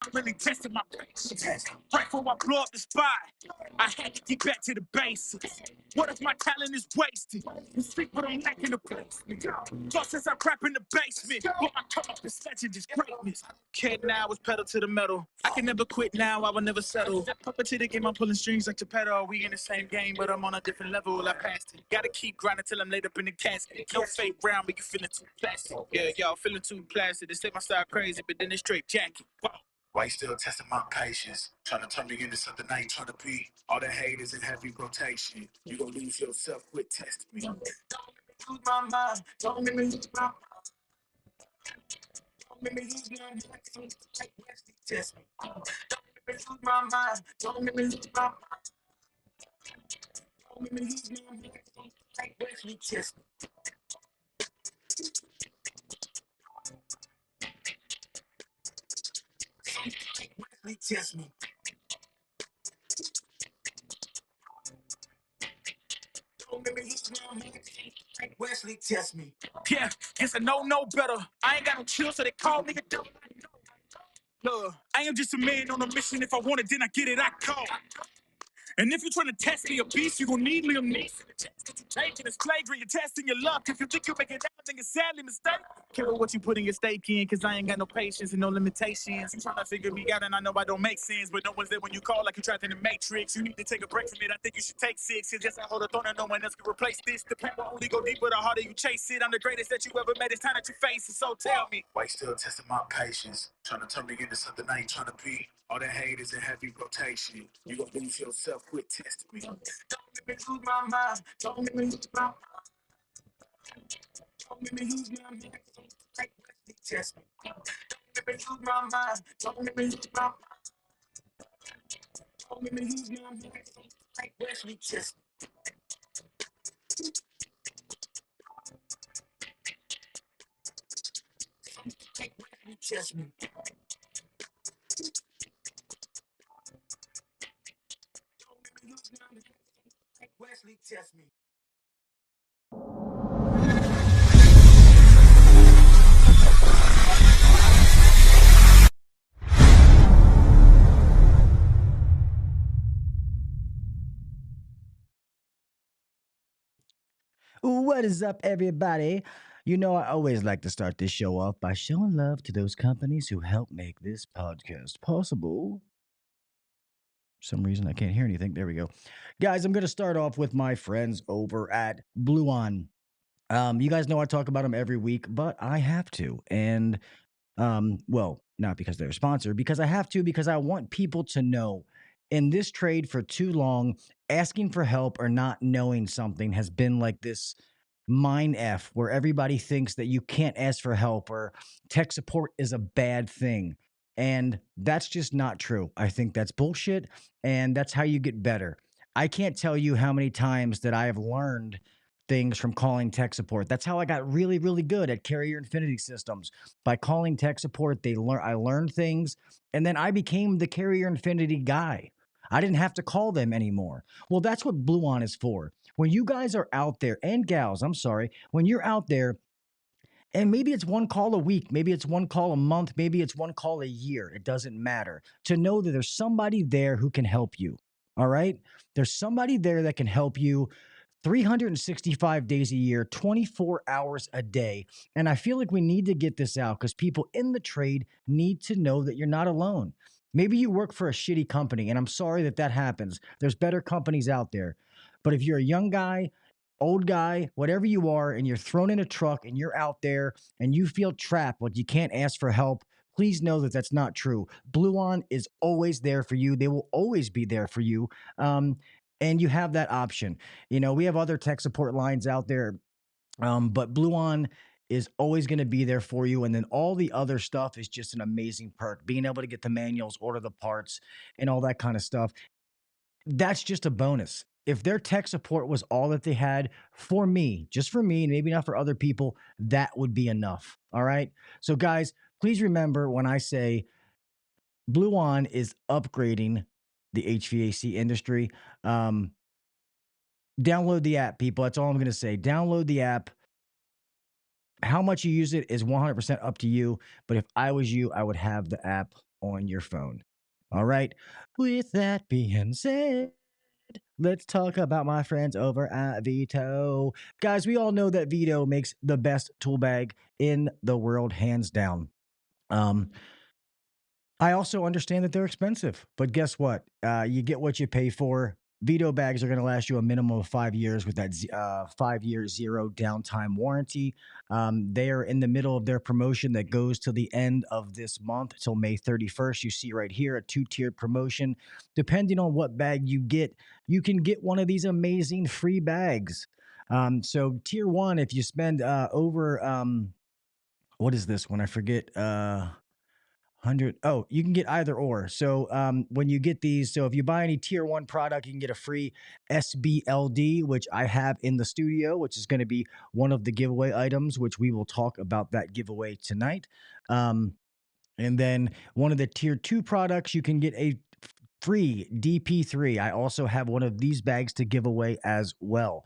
I'm really testing my patience. Right before I blow up the spot, I had to get back to the basics. What if my talent is wasted? You speak, but I'm lacking the placement. Just since I crap in the basement, but my come up percentage is greatness. Kid now is pedal to the metal. I can never quit now, I will never settle. Puppet to the game, I'm pulling strings like Geppetto. We in the same game, but I'm on a different level. I passed it. Gotta keep grinding till I'm laid up in the casket. No fake round, but you feeling too plastic. Yeah, y'all feeling too plastic. They say my style crazy, but then it's straight jacket. Wow. Why you still testing my patience? Trying to turn me into something I ain't trying to be. All the haters in heavy rotation. You gon' lose yourself, quit testing me. Don't make me lose my mind. Don't make me lose my mind. Don't make me lose my mind. Like Wesley test me. Don't make me lose my mind. Don't make me lose my mind. Don't make me lose my mind. Like Wesley test me. Like Wesley test me. Don't make me lose my mind. Like Wesley test me. Yeah, guess I know no better. I ain't got no chill, so they call me a devil. Look, I am just a man on a mission. If I want it, then I get it, I call. And if you're trying to test me a beast, you're gonna need Liam Neeson. The test that you're taking is flagrant. You're testing your luck. If you think you make it out, then you're sadly mistaken. Care what you putting your stake in, cause I ain't got no patience and no limitations. You trying to figure me out, and I know I don't make sense, but no one's there when you call like you trapped in the Matrix. You need to take a break from it. I think you should take 6. Cause just I hold a throne and no one else can replace this. The pain will only go deeper the harder you chase it. I'm the greatest that you ever met. It's time that you face it. So tell me, why you still testing my patience? Trying to turn me into something I ain't trying to be. All the haters in heavy rotation. You gon' lose yourself, quit testing me. Don't make me lose my mind. Don't make me lose my mind. Don't make me lose my mind. Like Wesley test me. Don't make me lose my mind. Don't make me lose my mind. Don't make me lose my mind. Like Wesley test me. Like Wesley test me. Don't make me lose my mind. Like Wesley test me. What is up, everybody? You know, I always like to start this show off by showing love to those companies who help make this podcast possible. For some reason, I can't hear anything. There we go. Guys, I'm going to start off with my friends over at BLUON. You guys know I talk about them every week, but I have to. And, well, not because they're a sponsor, because I have to, because I want people to know in this trade for too long, asking for help or not knowing something has been like this mind F where everybody thinks that you can't ask for help or tech support is a bad thing. And that's just not true. I think that's bullshit. And that's how you get better. I can't tell you how many times that I have learned things from calling tech support. That's how I got really, really good at Carrier Infinity Systems. By calling tech support, I learned things, and then I became the Carrier Infinity guy. I didn't have to call them anymore. Well, that's what BLUON is for. When you guys are out there, and gals, I'm sorry, when you're out there, and maybe it's one call a week, maybe it's one call a month, maybe it's one call a year, it doesn't matter. To know that there's somebody there who can help you. All right? There's somebody there that can help you 365 days a year, 24 hours a day. And I feel like we need to get this out because people in the trade need to know that you're not alone. Maybe you work for a shitty company, and I'm sorry that that happens. There's better companies out there. But if you're a young guy, old guy, whatever you are, and you're thrown in a truck and you're out there and you feel trapped, but you can't ask for help, please know that that's not true. BLUON is always there for you. They will always be there for you. And you have that option. You know, we have other tech support lines out there, but BLUON is always going to be there for you. And then all the other stuff is just an amazing perk. Being able to get the manuals, order the parts, and all that kind of stuff. That's just a bonus. If their tech support was all that they had for me, just for me, and maybe not for other people, that would be enough. All right. So, guys, please remember when I say BLUON is upgrading the HVAC industry. Download the app, people. That's all I'm going to say. Download the app. How much you use it is 100% up to you. But if I was you, I would have the app on your phone. All right. With that being said, let's talk about my friends over at VETO. Guys, we all know that VETO makes the best tool bag in the world, hands down. Um, I also understand that they're expensive, but guess what? You get what you pay for. Veto bags are going to last you a minimum of 5 years with that 5 year zero downtime warranty. They are in the middle of their promotion that goes till the end of this month, till May 31st. You see right here a 2-tiered promotion. Depending on what bag you get, you can get one of these amazing free bags. So, tier one, if you spend over, what is this one? I forget. 100. Oh, you can get either or. So when you get these, so if you buy any tier one product, you can get a free SBLD, which I have in the studio, which is going to be one of the giveaway items, which we will talk about that giveaway tonight. And then one of the tier two products, you can get a free DP3. I also have one of these bags to give away as well.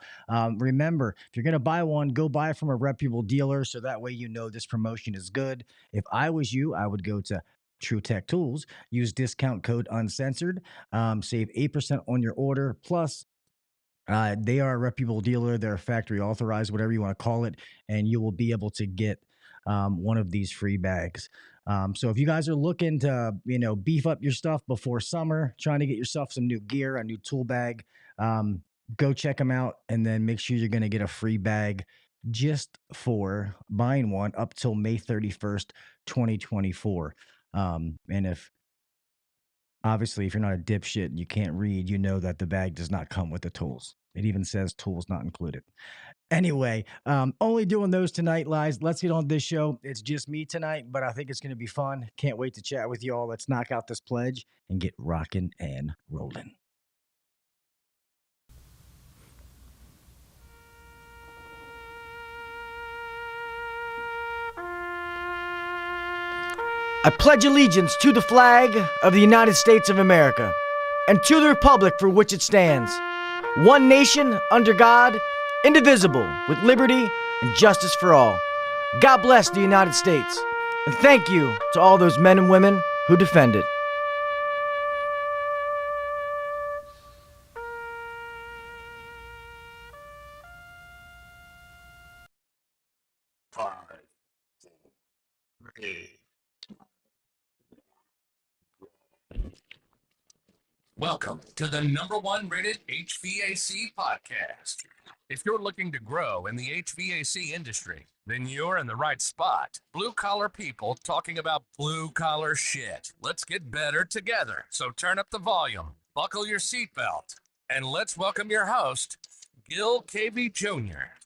Remember, if you're going to buy one, go buy it from a reputable dealer so that way you know this promotion is good. If I was you, I would go to True Tech Tools, use discount code uncensored, save 8% on your order. Plus, they are a reputable dealer. They're factory authorized, whatever you want to call it, and you will be able to get one of these free bags. So if you guys are looking to, beef up your stuff before summer, trying to get yourself some new gear, a new tool bag, go check them out, and then make sure you're going to get a free bag just for buying one up till May 31st, 2024. And if Obviously, if you're not a dipshit and you can't read, you know that the bag does not come with the tools. It even says tools not included. Anyway, only doing those tonight, Lies. Let's get on this show. It's just me tonight, but I think it's going to be fun. Can't wait to chat with you all. Let's knock out this pledge and get rocking and rolling. I pledge allegiance to the flag of the United States of America and to the republic for which it stands, one nation under God, indivisible, with liberty and justice for all. God bless the United States, and thank you to all those men and women who defend it. Welcome to the #1 rated HVAC podcast. If you're looking to grow in the HVAC industry, then you're in the right spot. Blue collar people talking about blue collar shit. Let's get better together. So turn up the volume, buckle your seatbelt, and let's welcome your host, Gil Cavey Jr.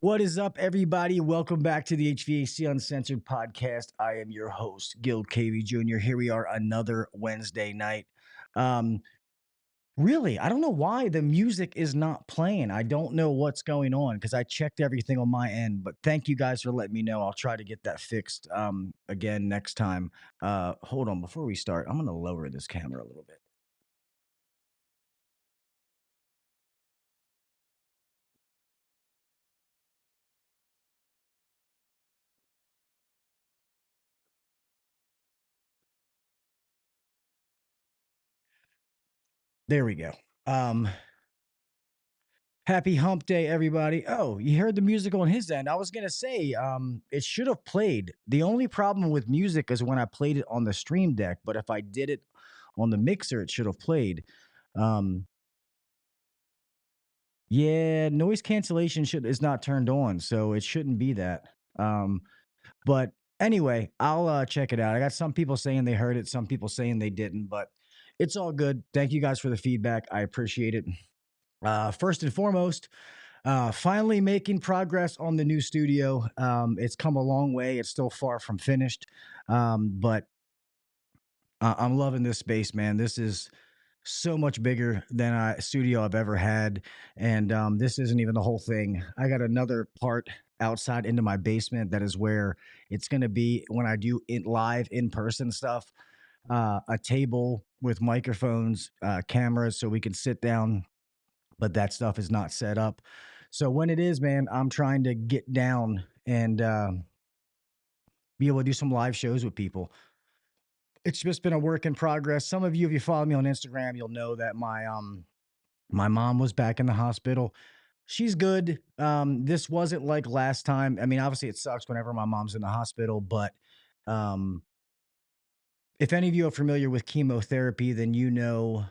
What is up, everybody? Welcome back to the HVAC Uncensored Podcast. I am your host, Gil Cavey Jr. Here we are, another Wednesday night. Really, I don't know why the music is not playing. I don't know what's going on because I checked everything on my end. But thank you guys for letting me know. I'll try to get that fixed again next time. Hold on, before we start, I'm gonna lower this camera a little bit. There we go. Happy hump day, everybody. Oh, you heard the music on his end. I was gonna say, it should have played. The only problem with music is when I played it on the stream deck, but if I did it on the mixer, it should have played. Um, yeah, noise cancellation is not turned on, so it shouldn't be that. Um, but anyway, I'll check it out. I got some people saying they heard it, some people saying they didn't, but it's all good. Thank you guys for the feedback. I appreciate it. First and foremost, finally making progress on the new studio. It's come a long way. It's still far from finished, but I'm loving this space, man. This is so much bigger than a studio I've ever had, and this isn't even the whole thing. I got another part outside into my basement that is where it's going to be when I do live in person stuff. A table with microphones, cameras, so we can sit down, but that stuff is not set up. So when it is, man, I'm trying to get down and be able to do some live shows with people. It's just been a work in progress. Some of you, if you follow me on Instagram, you'll know that my mom was back in the hospital. She's good. This wasn't like last time. I mean, obviously, it sucks whenever my mom's in the hospital, but um, if any of you are familiar with chemotherapy, then you know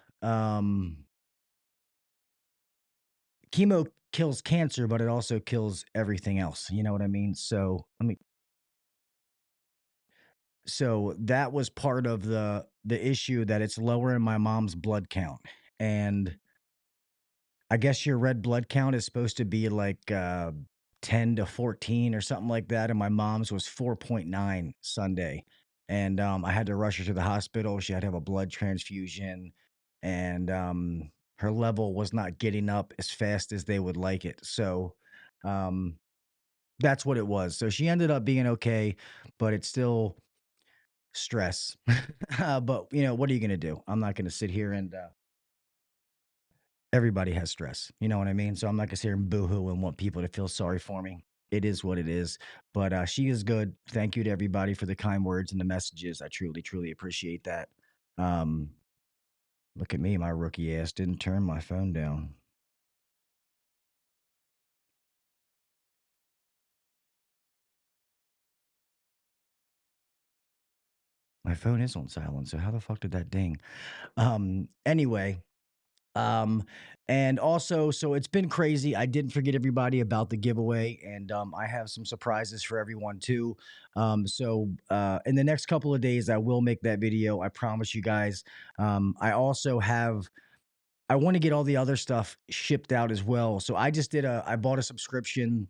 chemo kills cancer, but it also kills everything else. You know what I mean? So that was part of the issue, that it's lowering my mom's blood count. And I guess your red blood count is supposed to be like 10 to 14 or something like that. And my mom's was 4.9 Sunday. And I had to rush her to the hospital. She had to have a blood transfusion. And her level was not getting up as fast as they would like it. So um, that's what it was. So she ended up being okay, but it's still stress. But, what are you going to do? I'm not going to sit here and everybody has stress. You know what I mean? So I'm not gonna sit here and boohoo and want people to feel sorry for me. It is what it is. But she is good. Thank you to everybody for the kind words and the messages. I truly, truly appreciate that. Um, Look at me, my rookie ass didn't turn my phone down. My phone is on silent, so how the fuck did that ding? Anyway, Um, and also, so it's been crazy. I didn't forget everybody about the giveaway, and I have some surprises for everyone too. In the next couple of days, I will make that video. I promise you guys. I want to get all the other stuff shipped out as well. So I bought a subscription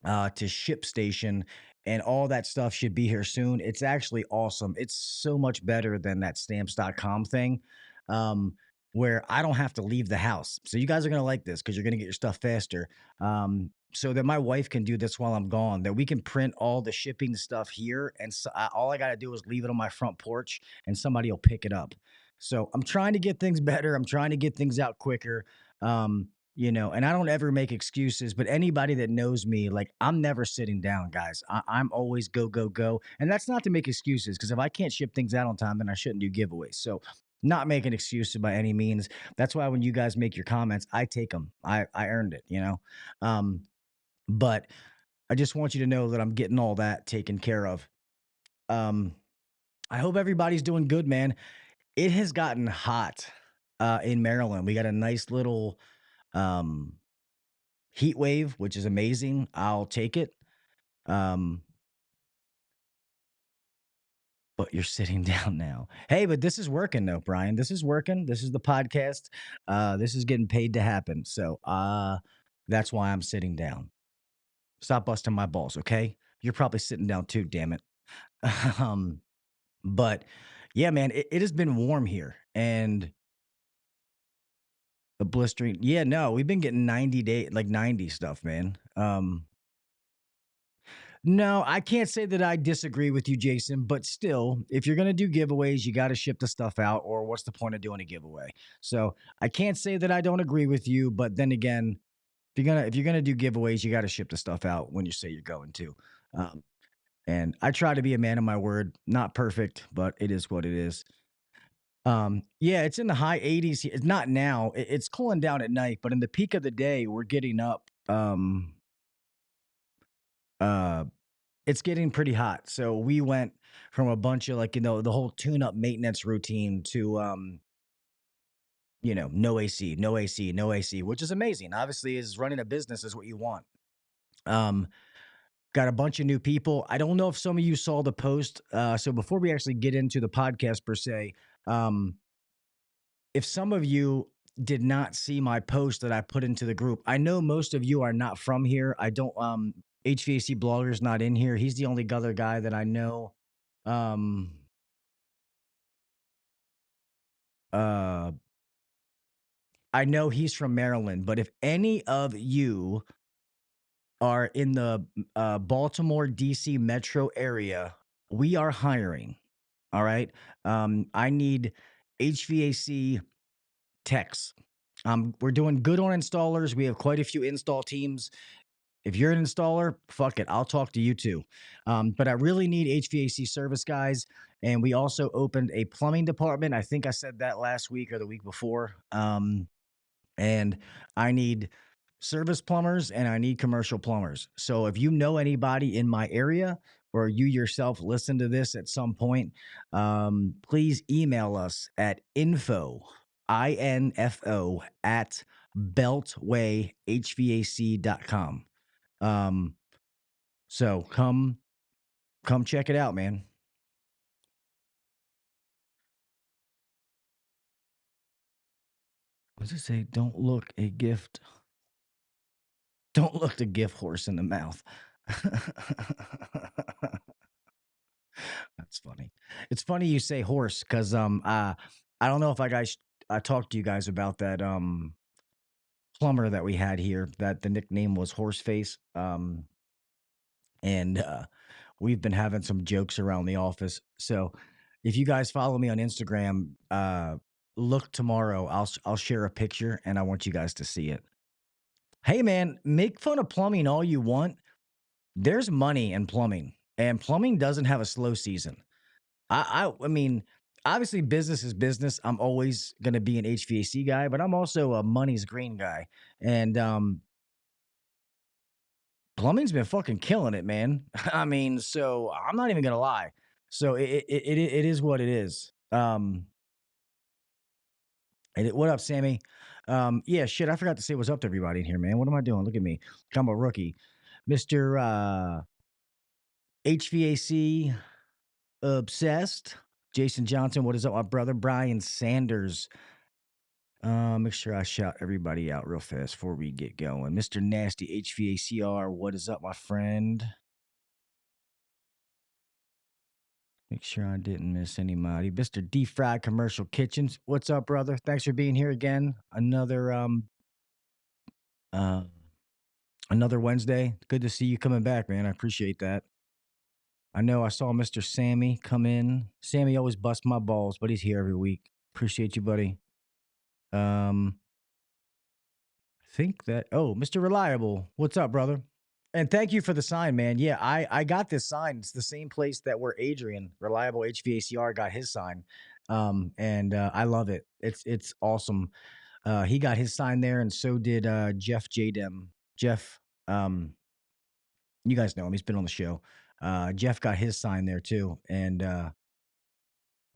to ShipStation, and all that stuff should be here soon. It's actually awesome. It's so much better than that stamps.com thing, um, where I don't have to leave the house. So you guys are going to like this because you're going to get your stuff faster. So that my wife can do this while I'm gone, that we can print all the shipping stuff here. And all I got to do is leave it on my front porch and somebody will pick it up. So I'm trying to get things better. I'm trying to get things out quicker. And I don't ever make excuses, but anybody that knows me, like, I'm never sitting down, guys. I'm always go, go, go. And that's not to make excuses, because if I can't ship things out on time, then I shouldn't do giveaways. So, not making excuses by any means. That's why when you guys make your comments, I take them. I earned it. Um, but I just want you to know that I'm getting all that taken care of. Um, I hope everybody's doing good, man. It has gotten hot in Maryland. We got a nice little um heat wave, which is amazing. I'll take it. Um, but you're sitting down now. Hey, but this is working though, Brian. This is working. This is the podcast. This is getting paid to happen. So that's why I'm sitting down. Stop busting my balls, okay? You're probably sitting down too, damn it. um, but yeah, man, it has been warm here, and the blistering. Yeah, no, we've been getting 90 day, like 90 stuff, man. No, I can't say that I disagree with you, Jason, but still, if you're going to do giveaways, you got to ship the stuff out, or what's the point of doing a giveaway? So I can't say that I don't agree with you, but then again, if you're gonna do giveaways, you got to ship the stuff out when you say you're going to. Um, and I try to be a man of my word. Not perfect, but it is what it is. Yeah, it's in the high 80s. It's not now. It's cooling down at night, but in the peak of the day, we're getting up. Uh, It's getting pretty hot. So we went from a bunch of, like, the whole tune up maintenance routine to no AC, no AC, no AC, which is amazing. Obviously, is running a business is what you want. Um got a bunch of new people. I don't know if some of you saw the post. So before we actually get into the podcast per se, um if some of you did not see my post that I put into the group, I know most of you are not from here. I don't HVAC blogger's not in here. He's the only other guy that I know. Um uh I know he's from Maryland, but if any of you are in the Baltimore DC metro area, we are hiring. All right. I need HVAC techs. We're doing good on installers. We have quite a few install teams. If you're an installer, fuck it, I'll talk to you too. But I really need HVAC service guys. And we also opened a plumbing department. I think I said that last week or the week before. And I need service plumbers and I need commercial plumbers. So if you know anybody in my area or you yourself listen to this at some point, please email us at info at beltwayhvac.com. So come check it out, man. What does it say? Don't look a gift. Don't look the gift horse in the mouth. That's funny. It's funny you say horse because I don't know if I talked to you guys about that plumber that we had here that the nickname was Horseface. And we've been having some jokes around the office. So if you guys follow me on Instagram, look tomorrow. I'll share a picture and I want you guys to see it. Hey man, make fun of plumbing all you want. There's money in plumbing, and plumbing doesn't have a slow season. I mean, obviously business is business. I'm always gonna be an HVAC guy, but I'm also a money's green guy. And plumbing's been fucking killing it, man. I mean, so I'm not even gonna lie. So it is what it is. What up, Sammy? Yeah, shit. I forgot to say what's up to everybody in here, man. What am I doing? Look at me. I'm a rookie, Mister HVAC obsessed. Jason Johnson. What is up, my brother? Brian Sanders. Make sure I shout everybody out real fast before we get going. Mr. Nasty HVACR. What is up, my friend? Make sure I didn't miss anybody. Mr. Deep Fried Commercial Kitchens. What's up, brother? Thanks for being here again. Uh another Wednesday. Good to see you coming back, man. I appreciate that. I know I saw Mr. Sammy come in. Sammy always busts my balls, but he's here every week. Appreciate you, buddy. Um, think that Mr. Reliable. What's up, brother? And thank you for the sign, man. Yeah, I got this sign. It's the same place that where Adrian, Reliable HVACR, got his sign. And I love it. It's awesome. He got his sign there, and so did Jeff Jadem. Jeff, you guys know him. He's been on the show. Jeff got his sign there too, and I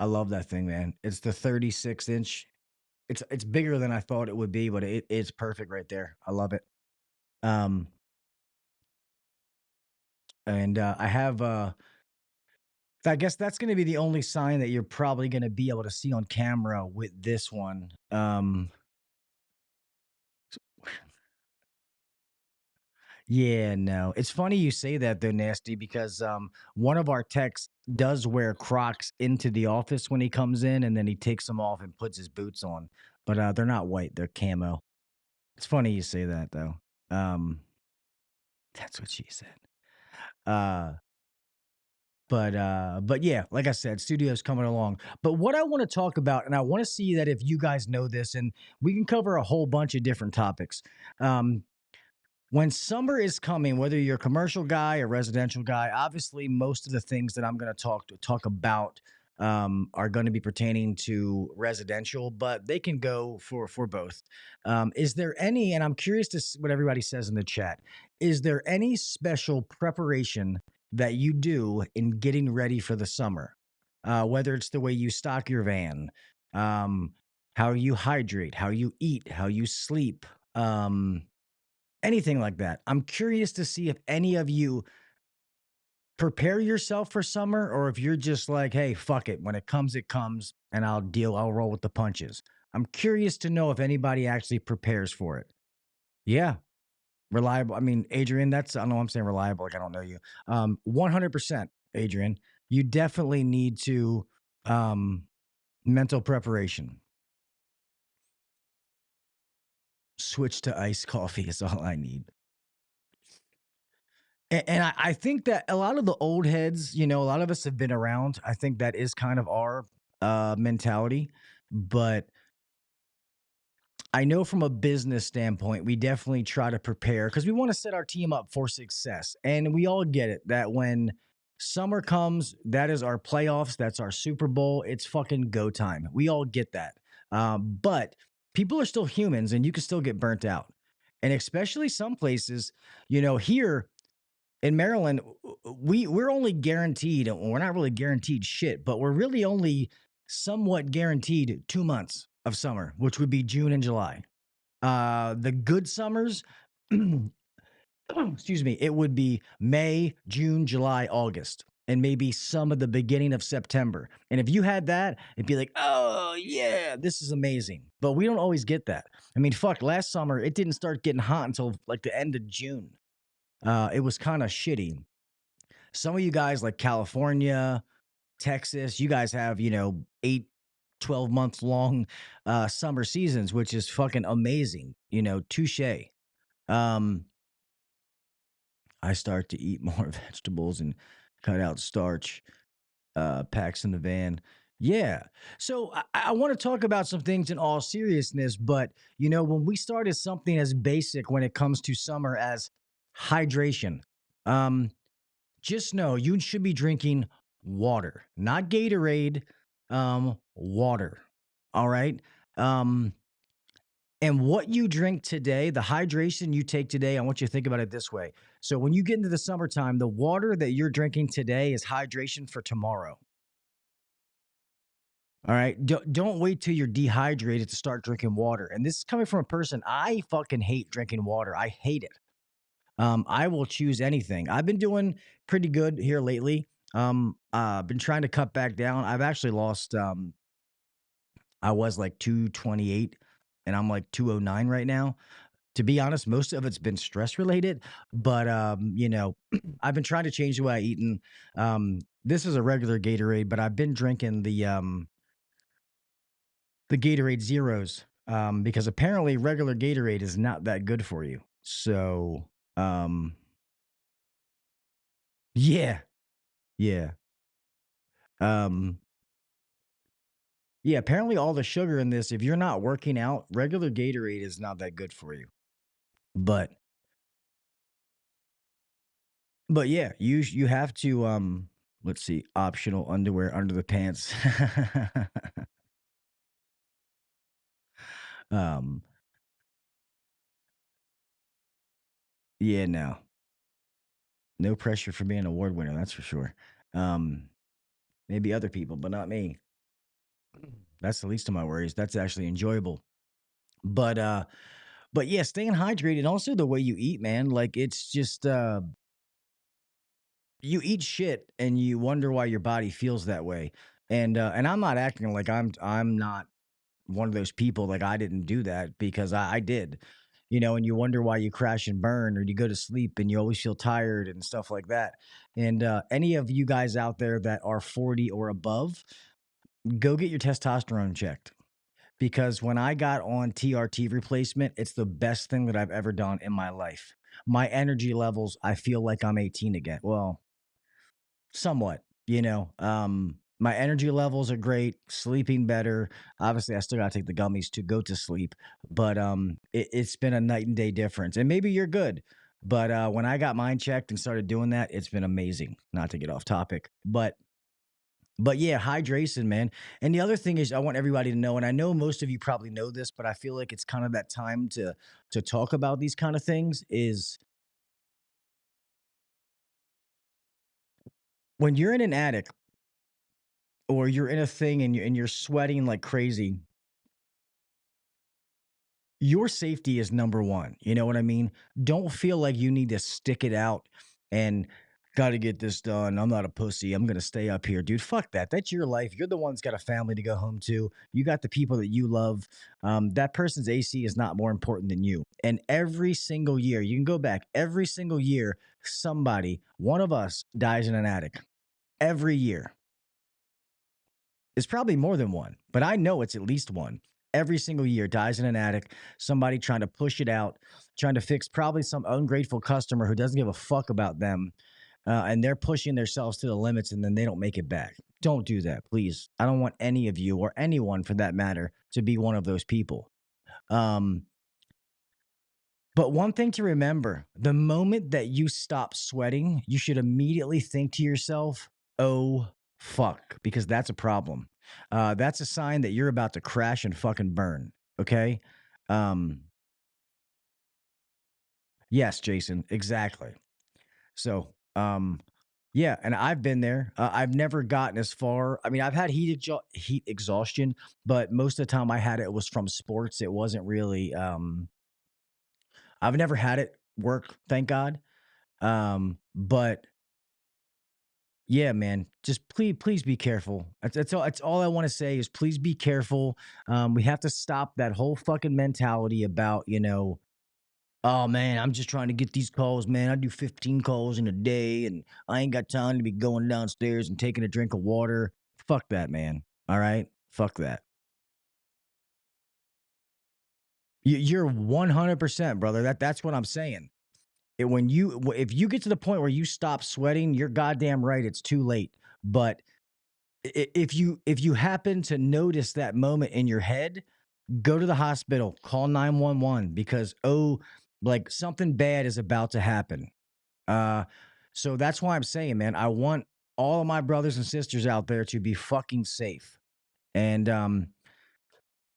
love that thing, man. It's the 36-inch. It's bigger than I thought it would be, but it's perfect right there. I love it. Um, and I have I guess that's going to be the only sign that you're probably going to be able to see on camera with this one. Yeah, no. It's funny you say that though, Nasty, because one of our techs does wear Crocs into the office when he comes in, and then he takes them off and puts his boots on. But they're not white; they're camo. It's funny you say that though. Um, that's what she said. Uh, but yeah, like I said, studio's coming along. But what I want to talk about, and I want to see that if you guys know this, and we can cover a whole bunch of different topics. Um, when summer is coming, whether you're a commercial guy or residential guy, obviously most of the things that I'm going to talk about are going to be pertaining to residential, but they can go for both. Is there any? And I'm curious to what everybody says in the chat. Is there any special preparation that you do in getting ready for the summer? Whether it's the way you stock your van, um, how you hydrate, how you eat, how you sleep. Anything like that. I'm curious to see if any of you prepare yourself for summer or if you're just like, hey, fuck it. When it comes, and I'll roll with the punches. I'm curious to know if anybody actually prepares for it. Yeah. Reliable. I mean, Adrian, I know I'm saying reliable, like I don't know you. 100%, Adrian. You definitely need to mental preparation. Switch to iced coffee is all I need. And I think that a lot of the old heads, a lot of us have been around. I think that is kind of our mentality. But I know from a business standpoint, we definitely try to prepare because we want to set our team up for success. And we all get it that when summer comes, that is our playoffs, that's our Super Bowl. It's fucking go time. We all get that. But people are still humans and you can still get burnt out. And especially some places, here in Maryland, we're only guaranteed, and we're not really guaranteed shit, but we're really only somewhat guaranteed 2 months of summer, which would be June and July. The good summers, excuse me, it would be May, June, July, August, and maybe some of the beginning of September. And if you had that, it'd be like, oh, yeah, this is amazing. But we don't always get that. I mean, fuck, last summer, it didn't start getting hot until like the end of June. It was kind of shitty. Some of you guys like California, Texas, you guys have, 8, 12 months long summer seasons, which is fucking amazing. Touche. Um, I start to eat more vegetables and cut out starch, packs in the van. Yeah. So I want to talk about some things in all seriousness, but when we started something as basic when it comes to summer as hydration, um, just know you should be drinking water, not Gatorade, water. All right. Um, and what you drink today, the hydration you take today, I want you to think about it this way. So when you get into the summertime, the water that you're drinking today is hydration for tomorrow. All right. Don't wait till you're dehydrated to start drinking water. And this is coming from a person, I fucking hate drinking water. I hate it. I will choose anything. I've been doing pretty good here lately. Been trying to cut back down. I've actually lost, I was like 228 and I'm like 209 right now. To be honest, most of it's been stress related, but I've been trying to change the way I eat. And this is a regular Gatorade, but I've been drinking the Gatorade Zeros because apparently regular Gatorade is not that good for you. So yeah, yeah. Um, yeah, apparently all the sugar in this, if you're not working out, regular Gatorade is not that good for you. But yeah, you have to let's see, optional underwear under the pants. um yeah, no. No pressure for being an award winner, that's for sure. Um Maybe other people, but not me. That's the least of my worries. That's actually enjoyable. But yeah, staying hydrated and also the way you eat, man, like it's just you eat shit and you wonder why your body feels that way. And I'm not acting like I'm not one of those people. Like I didn't do that because I did. And you wonder why you crash and burn or you go to sleep and you always feel tired and stuff like that. And any of you guys out there that are 40 or above, go get your testosterone checked because when I got on TRT replacement, it's the best thing that I've ever done in my life. My energy levels, I feel like I'm 18 again. Well, somewhat, my energy levels are great, sleeping better. Obviously, I still got to take the gummies to go to sleep, but it's been a night and day difference. And maybe you're good, but when I got mine checked and started doing that, it's been amazing. Not to get off topic, but yeah, hydration, man. And the other thing is, I want everybody to know, and I know most of you probably know this, but I feel like it's kind of that time to talk about these kind of things. Is when you're in an attic or you're in a thing and you're sweating like crazy, your safety is number one. You know what I mean? Don't feel like you need to stick it out and got to get this done. I'm not a pussy. I'm going to stay up here, dude. Fuck that. That's your life. You're the one that's got a family to go home to. You got the people that you love. That person's AC is not more important than you. And every single year, you can go back every single year, somebody, one of us dies in an attic every year. It's probably more than one, but I know it's at least one. Every single year dies in an attic, somebody trying to push it out, trying to fix probably some ungrateful customer who doesn't give a fuck about them. And they're pushing themselves to the limits and then they don't make it back. Don't do that, please. I don't want any of you or anyone for that matter to be one of those people. Um, but one thing to remember, the moment that you stop sweating, you should immediately think to yourself, oh, fuck, because that's a problem. That's a sign that you're about to crash and fucking burn. Okay. Um, yes, Jason, exactly. So, yeah, and I've been there. I've never gotten as far. I mean, I've had heat exhaustion, but most of the time I had it was from sports. It wasn't really. I've never had it work, thank God. But yeah, man, just please be careful. That's all. That's all I want to say is please be careful. We have to stop that whole fucking mentality about oh man, I'm just trying to get these calls, man. I do 15 calls in a day and I ain't got time to be going downstairs and taking a drink of water. Fuck that, man. All right? Fuck that. You're 100%, brother. That's what I'm saying. If you get to the point where you stop sweating, you're goddamn right it's too late. But if you happen to notice that moment in your head, go to the hospital, call 911 because like something bad is about to happen. Uh, so that's why I'm saying, man, I want all of my brothers and sisters out there to be fucking safe. And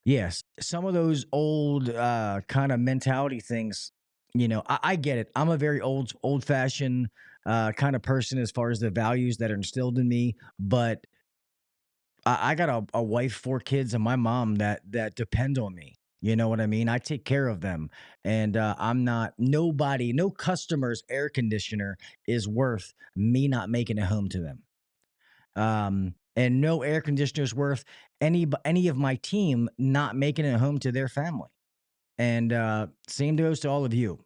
yes, some of those old kind of mentality things, I get it. I'm a very old fashioned kind of person as far as the values that are instilled in me, but I got a wife, 4 kids, and my mom that depend on me. You know what I mean? I take care of them, and I'm not nobody, no customer's air conditioner is worth me not making it home to them. And no air conditioner is worth any of my team not making it home to their family. And same goes to all of you.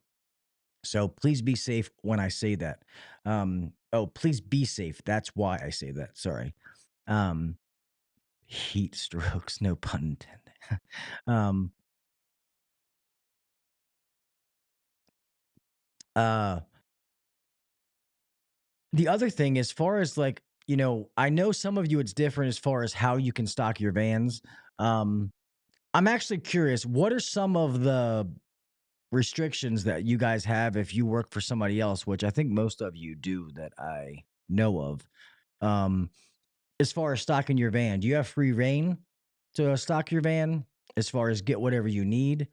So please be safe when I say that. Oh, please be safe. That's why I say that. Sorry. Um, Heat strokes, no pun intended. um, uh, the other thing, as far as like, I know some of you it's different as far as how you can stock your vans. Um, I'm actually curious, what are some of the restrictions that you guys have if you work for somebody else, which I think most of you do that I know of. Um, as far as stocking your van, do you have free reign to stock your van as far as get whatever you need?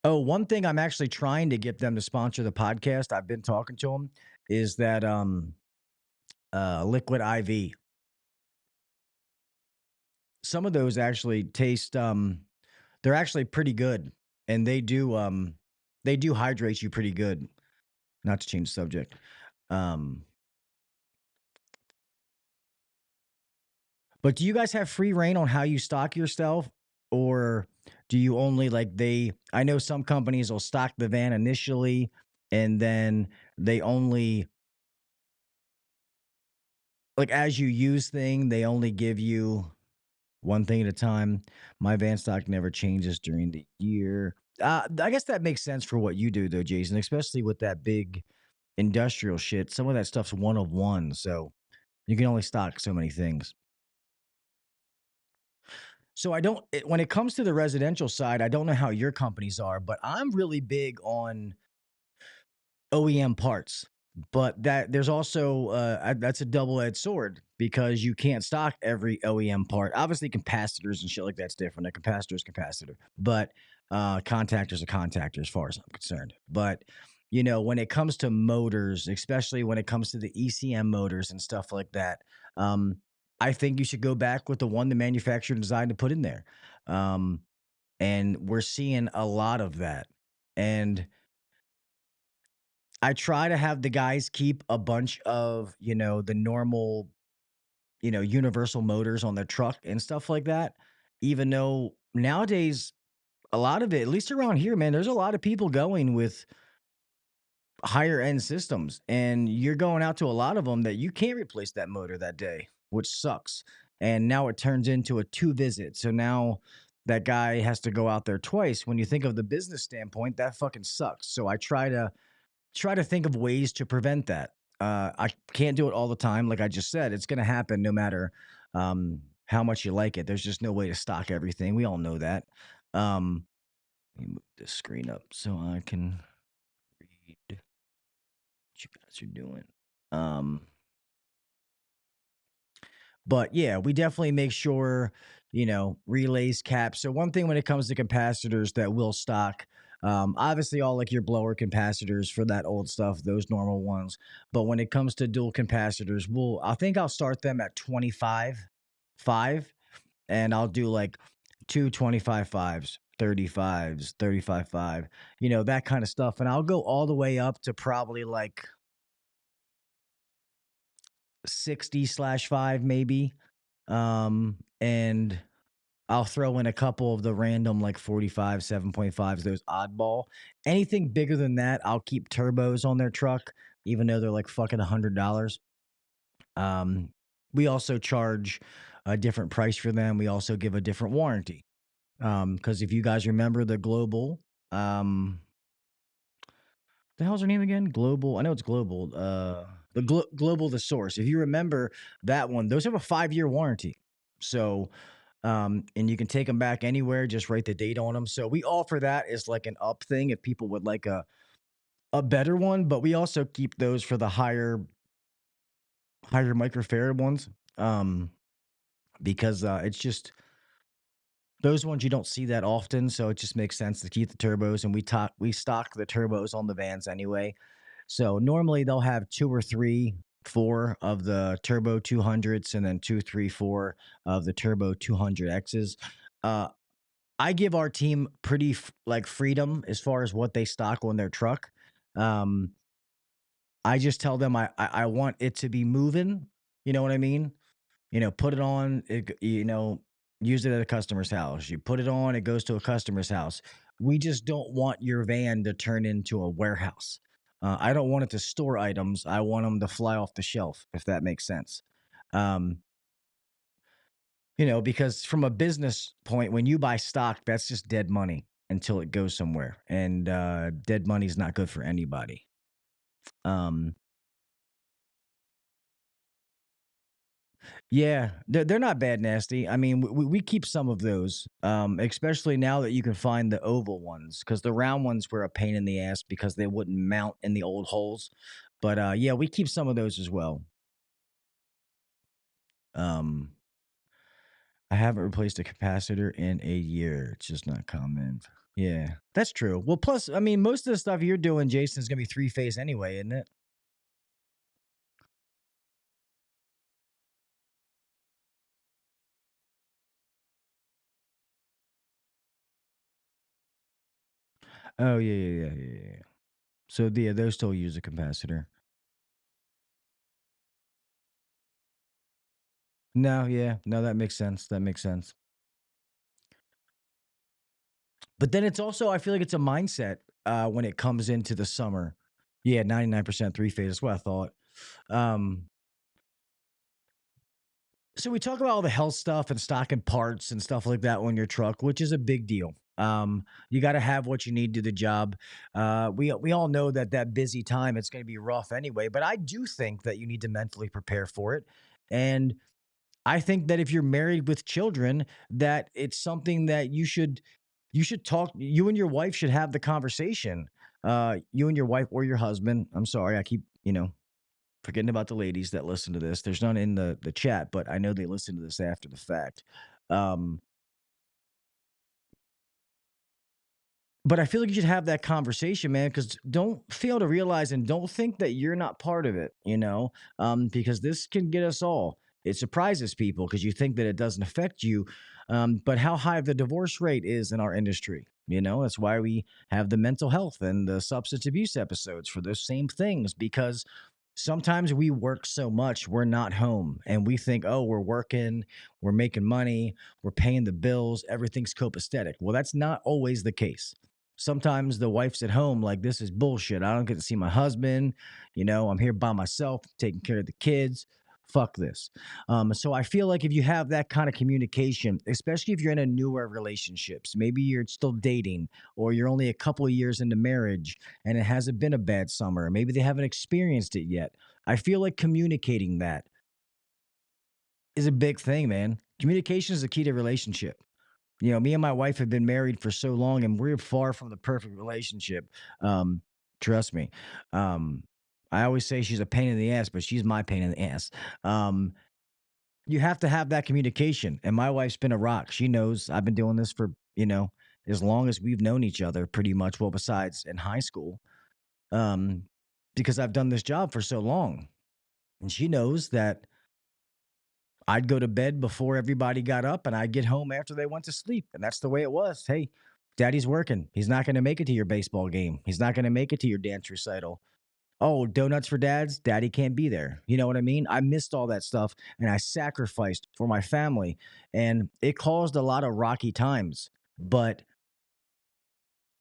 Oh, one thing I'm actually trying to get them to sponsor the podcast, I've been talking to them, is that liquid IV. Some of those actually taste they're actually pretty good and they do hydrate you pretty good. Not to change the subject. Um but do you guys have free reign on how you stock your stuff, or do you only like I know some companies will stock the van initially and then they only like as you use thing, they only give you one thing at a time. My van stock never changes during the year. I guess that makes sense for what you do though, Jason, especially with that big industrial shit. Some of that stuff's one of one, so you can only stock so many things. So when it comes to the residential side, I don't know how your companies are, but I'm really big on OEM parts. But that there's also that's a double-edged sword because you can't stock every OEM part. Obviously, capacitors and shit like that's different. A capacitor is capacitor, but contactors are contactor as far as I'm concerned. But when it comes to motors, especially when it comes to the ECM motors and stuff like that, um, I think you should go back with the one the manufacturer designed to put in there. Um, and we're seeing a lot of that. And I try to have the guys keep a bunch of, the normal, universal motors on their truck and stuff like that. Even though nowadays, a lot of it, at least around here, man, there's a lot of people going with higher end systems. And you're going out to a lot of them that you can't replace that motor that day, which sucks. And now it turns into a 2 visit. So now that guy has to go out there twice. When you think of the business standpoint, that fucking sucks. So I try to think of ways to prevent that. I can't do it all the time. Like I just said, it's going to happen no matter how much you like it. There's just no way to stock everything. We all know that. Um, Let me move this screen up so I can read what you guys are doing. Um, but yeah, we definitely make sure, relays, caps. So one thing when it comes to capacitors that will stock, obviously all like your blower capacitors for that old stuff, those normal ones. But when it comes to dual capacitors, I think I'll start them at 25, 5, and I'll do like two 25 fives, 35s, 35 5, that kind of stuff. And I'll go all the way up to probably like 60/5 maybe. And I'll throw in a couple of the random like 45, 7.5s, those oddball. Anything bigger than that, I'll keep turbos on their truck, even though they're like fucking $100. Um, we also charge a different price for them. We also give a different warranty. Because if you guys remember the global, the hell's her name again? Global. I know it's global. Global, the source. If you remember that one, those have a 5-year warranty. So, and you can take them back anywhere. Just write the date on them. So we offer that as like an up thing if people would like a better one. But we also keep those for the higher microfarad ones. Because it's just those ones you don't see that often, so it just makes sense to keep the turbos, and we stock the turbos on the vans anyway. So normally they'll have 2 or 3, 4 of the turbo 200s and then 2, 3, 4 of the turbo 200Xs. Uh, I give our team pretty like freedom as far as what they stock on their truck. Um, I just tell them I want it to be moving. You know what I mean? Put it on, use it at a customer's house. You put it on, it goes to a customer's house. We just don't want your van to turn into a warehouse. I don't want it to store items. I want them to fly off the shelf, if that makes sense. Um, because from a business point, when you buy stock, that's just dead money until it goes somewhere. And dead money is not good for anybody. Um, Yeah, they're not bad nasty. I mean, we keep some of those, especially now that you can find the oval ones, because the round ones were a pain in the ass because they wouldn't mount in the old holes. But yeah, we keep some of those as well. Um, I haven't replaced a capacitor in a year. It's just not common. Yeah, that's true. Well, plus, I mean, most of the stuff you're doing, Jason, is gonna be 3-phase anyway, isn't it? Oh yeah, yeah, yeah, yeah, yeah. So yeah, those still use a capacitor. No, yeah, no, that makes sense. That makes sense. But then it's also I feel like it's a mindset, when it comes into the summer. Yeah, 99% 3-phase, that's what I thought. Um, so we talk about all the health stuff and stocking parts and stuff like that on your truck, which is a big deal. You gotta have what you need to do the job. We all know that that busy time, it's gonna be rough anyway, but I do think that you need to mentally prepare for it, and I think that if you're married with children, that it's something that you should talk. You and your wife should have the conversation. You and your wife or your husband. I'm sorry, I keep forgetting about the ladies that listen to this. There's none in the chat, but I know they listen to this after the fact. Um, But I feel like you should have that conversation, man, because don't fail to realize and don't think that you're not part of it, because this can get us all. It surprises people because you think that it doesn't affect you. But how high the divorce rate is in our industry, that's why we have the mental health and the substance abuse episodes for those same things because sometimes we work so much we're not home and we think, oh, we're working, we're making money, we're paying the bills, everything's copacetic. Well, that's not always the case. Sometimes the wife's at home like, this is bullshit, I don't get to see my husband, I'm here by myself taking care of the kids. Fuck this. So I feel like if you have that kind of communication, especially if you're in a newer relationships, maybe you're still dating or you're only a couple of years into marriage and it hasn't been a bad summer. Maybe they haven't experienced it yet. I feel like communicating that is a big thing, man. Communication is the key to relationship. You know, me and my wife have been married for so long, and we're far from the perfect relationship. Um, Trust me. Um, I always say she's a pain in the ass, but she's my pain in the ass. Um, you have to have that communication. And my wife's been a rock. She knows I've been doing this for, as long as we've known each other, pretty much. Well, besides in high school, um, because I've done this job for so long. And she knows that I'd go to bed before everybody got up and I'd get home after they went to sleep. And that's the way it was. Hey, daddy's working. He's not going to make it to your baseball game. He's not going to make it to your dance recital. Oh, donuts for dads? Daddy can't be there. You know what I mean? I missed all that stuff and I sacrificed for my family. And it caused a lot of rocky times. But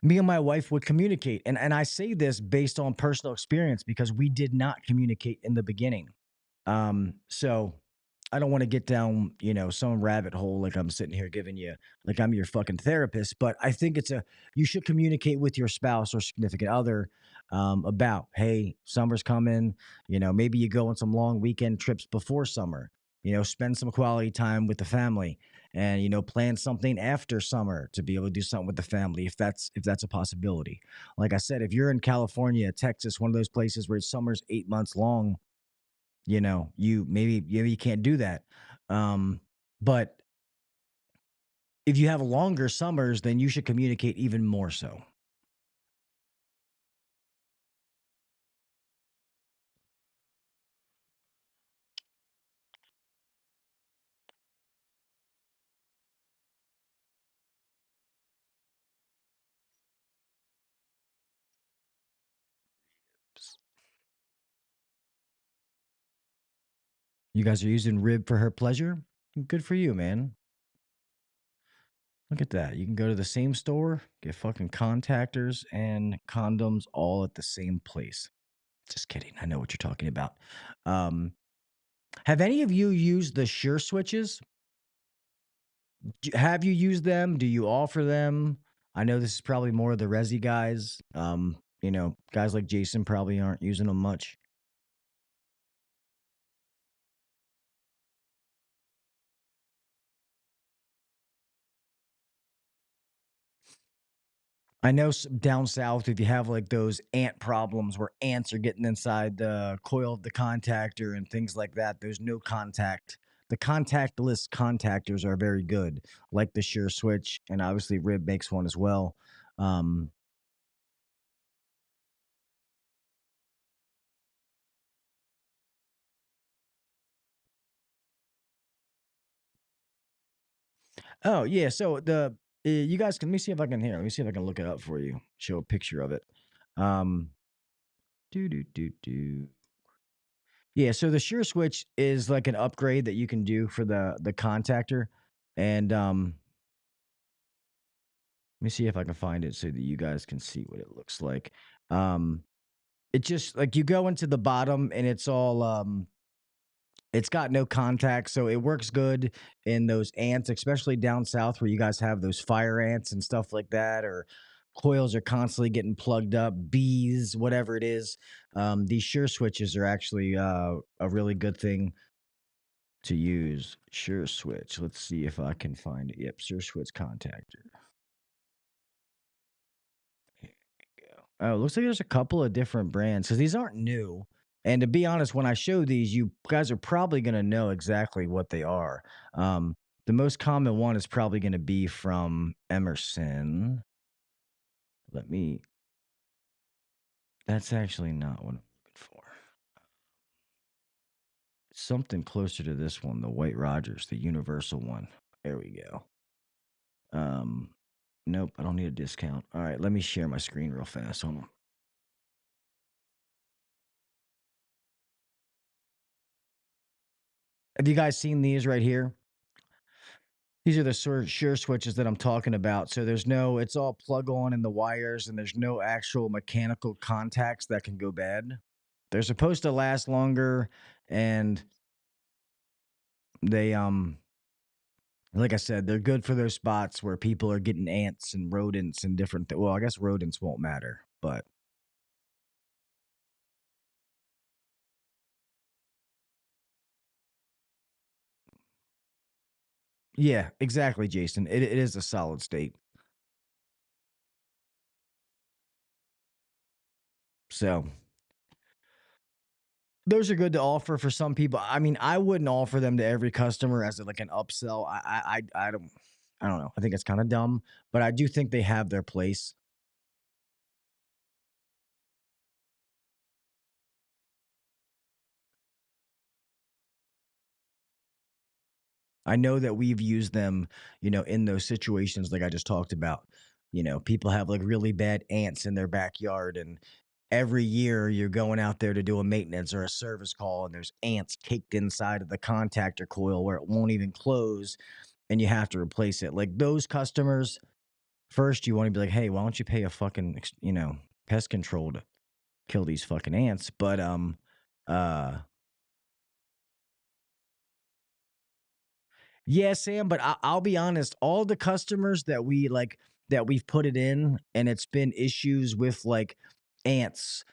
me and my wife would communicate. And I say this based on personal experience because we did not communicate in the beginning. So I don't want to get down, some rabbit hole like I'm sitting here giving you like I'm your fucking therapist, but I think you should communicate with your spouse or significant other about, hey, summer's coming, maybe you go on some long weekend trips before summer, spend some quality time with the family and plan something after summer to be able to do something with the family if that's a possibility. Like I said, if you're in California, Texas, one of those places where summer's 8 months long, you maybe you can't do that. But if you have longer summers, then you should communicate even more so. You guys are using rib for her pleasure? Good for you, man. Look at that. You can go to the same store, get fucking contactors and condoms all at the same place. Just kidding. I know what you're talking about. Um, have any of you used the Sure switches? Have you used them? Do you offer them? I know this is probably more of the resi guys. Guys like Jason probably aren't using them much. I know down south, if you have like those ant problems where ants are getting inside the coil of the contactor and things like that, there's no contact. The contactless contactors are very good, like the Sure Switch, and obviously Rib makes one as well. Um, oh yeah, so you guys can let me see if I can here. Let me see if I can look it up for you. Show a picture of it. Um, do do do do. Yeah, so the Sure Switch is like an upgrade that you can do for the contactor, and let me see if I can find it so that you guys can see what it looks like. Um, it just like you go into the bottom and it's got no contact, so it works good in those ants, especially down south where you guys have those fire ants and stuff like that, or coils are constantly getting plugged up, bees, whatever it is. These Sure switches are actually a really good thing to use. Sure switch. Let's see if I can find it. Yep, Sure switch contactor. Oh, it looks like there's a couple of different brands because these aren't new. And to be honest, when I show these, you guys are probably going to know exactly what they are. Um, the most common one is probably going to be from Emerson. Let me, that's actually not what I'm looking for. Something closer to this one, the White Rogers, the universal one. There we go. Um, nope, I don't need a discount. All right, let me share my screen real fast. Hold on. Have you guys seen these right here? These are the Sure switches that I'm talking about. So it's all plug on in the wires, and there's no actual mechanical contacts that can go bad. They're supposed to last longer, and they like I said, they're good for those spots where people are getting ants and rodents and different. Well, I guess rodents won't matter, but Yeah, exactly, Jason. It is a solid state. So those are good to offer for some people. I mean, I wouldn't offer them to every customer as like an upsell. I don't know. I think it's kind of dumb, but I do think they have their place. I know that we've used them, in those situations like I just talked about. People have like really bad ants in their backyard, and every year you're going out there to do a maintenance or a service call, and there's ants caked inside of the contactor coil where it won't even close, and you have to replace it. Like those customers, first you want to be like, hey, why don't you pay a fucking, pest control to kill these fucking ants? But uh, Yeah, Sam, but I'll be honest, all the customers that we've put it in and it's been issues with like ants,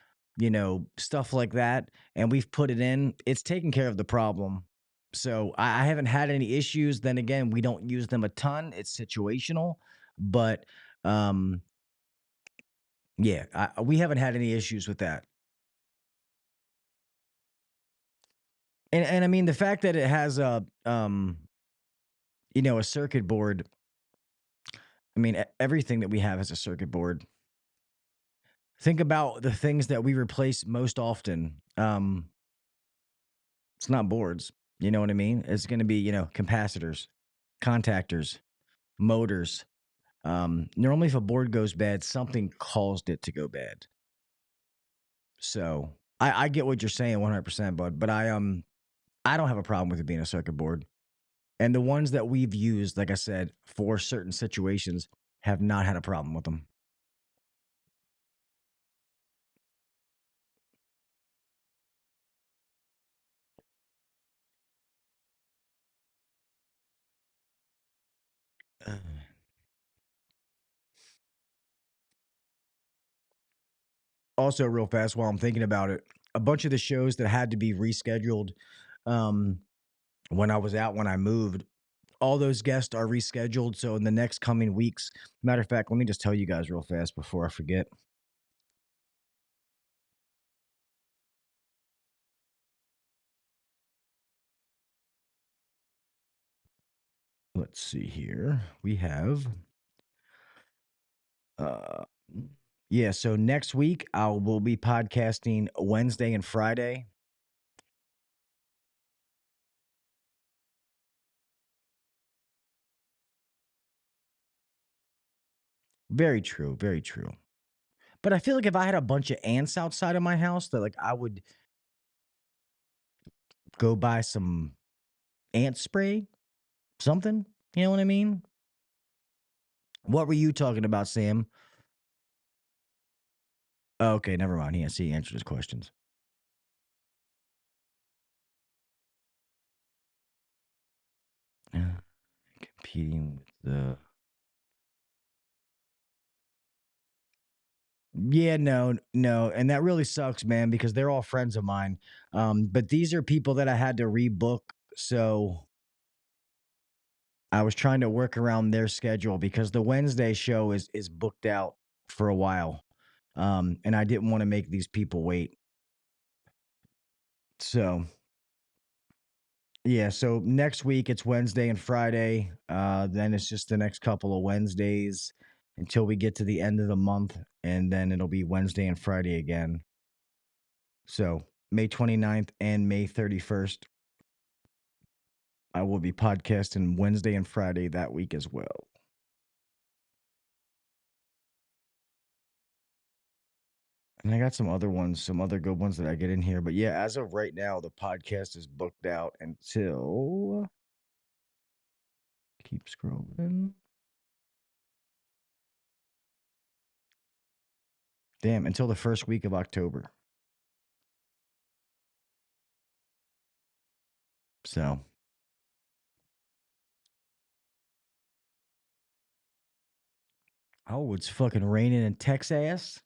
stuff like that, and we've put it in, it's taken care of the problem. So I haven't had any issues. Then again, we don't use them a ton. It's situational, but um, yeah, we haven't had any issues with that. And I mean the fact that it has a circuit board. I mean, everything that we have has a circuit board. Think about the things that we replace most often. It's not boards. You know what I mean? It's going to be, capacitors, contactors, motors. Normally, if a board goes bad, something caused it to go bad. So I get what you're saying 100%, bud. But I don't have a problem with it being a circuit board. And the ones that we've used, like I said, for certain situations, have not had a problem with them. Also, real fast, while I'm thinking about it, a bunch of the shows that had to be rescheduled um, when I was out when I moved, all those guests are rescheduled. So in the next coming weeks, matter of fact, let me just tell you guys real fast before I forget. Let's see here. We have uh yeah, so next week I will be podcasting Wednesday and Friday. Very true, very true. But I feel like if I had a bunch of ants outside of my house, that like I would go buy some ant spray, something. You know what I mean? What were you talking about, Sam? Oh, okay, never mind. He answered his questions. Competing with the Yeah, no, no, and that really sucks, man, because they're all friends of mine. But these are people that I had to rebook, so I was trying to work around their schedule because the Wednesday show is booked out for a while. And I didn't want to make these people wait. So yeah, so next week it's Wednesday and Friday. Then it's just the next couple of Wednesdays until we get to the end of the month, and then it'll be Wednesday and Friday again. So May 29th and May 31st, I will be podcasting Wednesday and Friday that week as well. And I got some other ones, some other good ones that I get in here. But yeah, as of right now, the podcast is booked out until keep scrolling. Damn, until the first week of October. So, oh, it's fucking raining in Texas.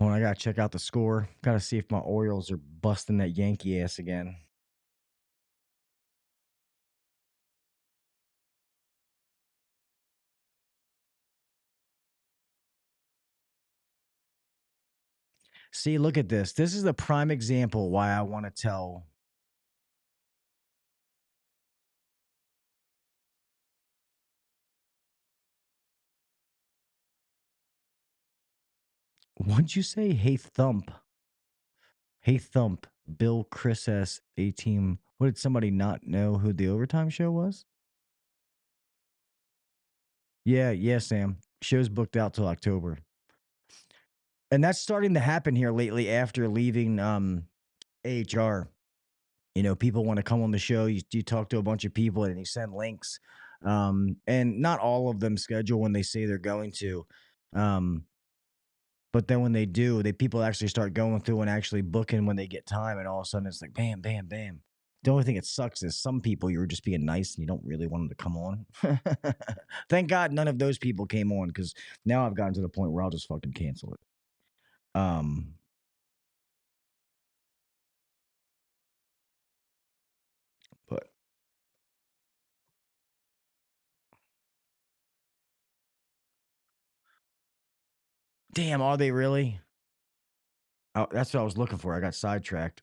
Hold on, I gotta check out the score. Gotta see if my Orioles are busting that Yankee ass again. See, look at this. This is the prime example why I want to tell. What'd you say? Hey Thump. Hey Thump. Bill Chris S. A team. What did somebody not know who the overtime show was? Yeah, Sam. Show's booked out till October. And that's starting to happen here lately after leaving AHR. You know, people want to come on the show. You talk to a bunch of people and you send links. And not all of them schedule when they say they're going to. Um, but then when they do, people actually start going through and actually booking when they get time, and all of a sudden it's like bam, bam, bam. The only thing that sucks is some people you're just being nice and you don't really want them to come on. Thank God none of those people came on because now I've gotten to the point where I'll just fucking cancel it. Um, but damn, are they really? Oh, that's what I was looking for. I got sidetracked.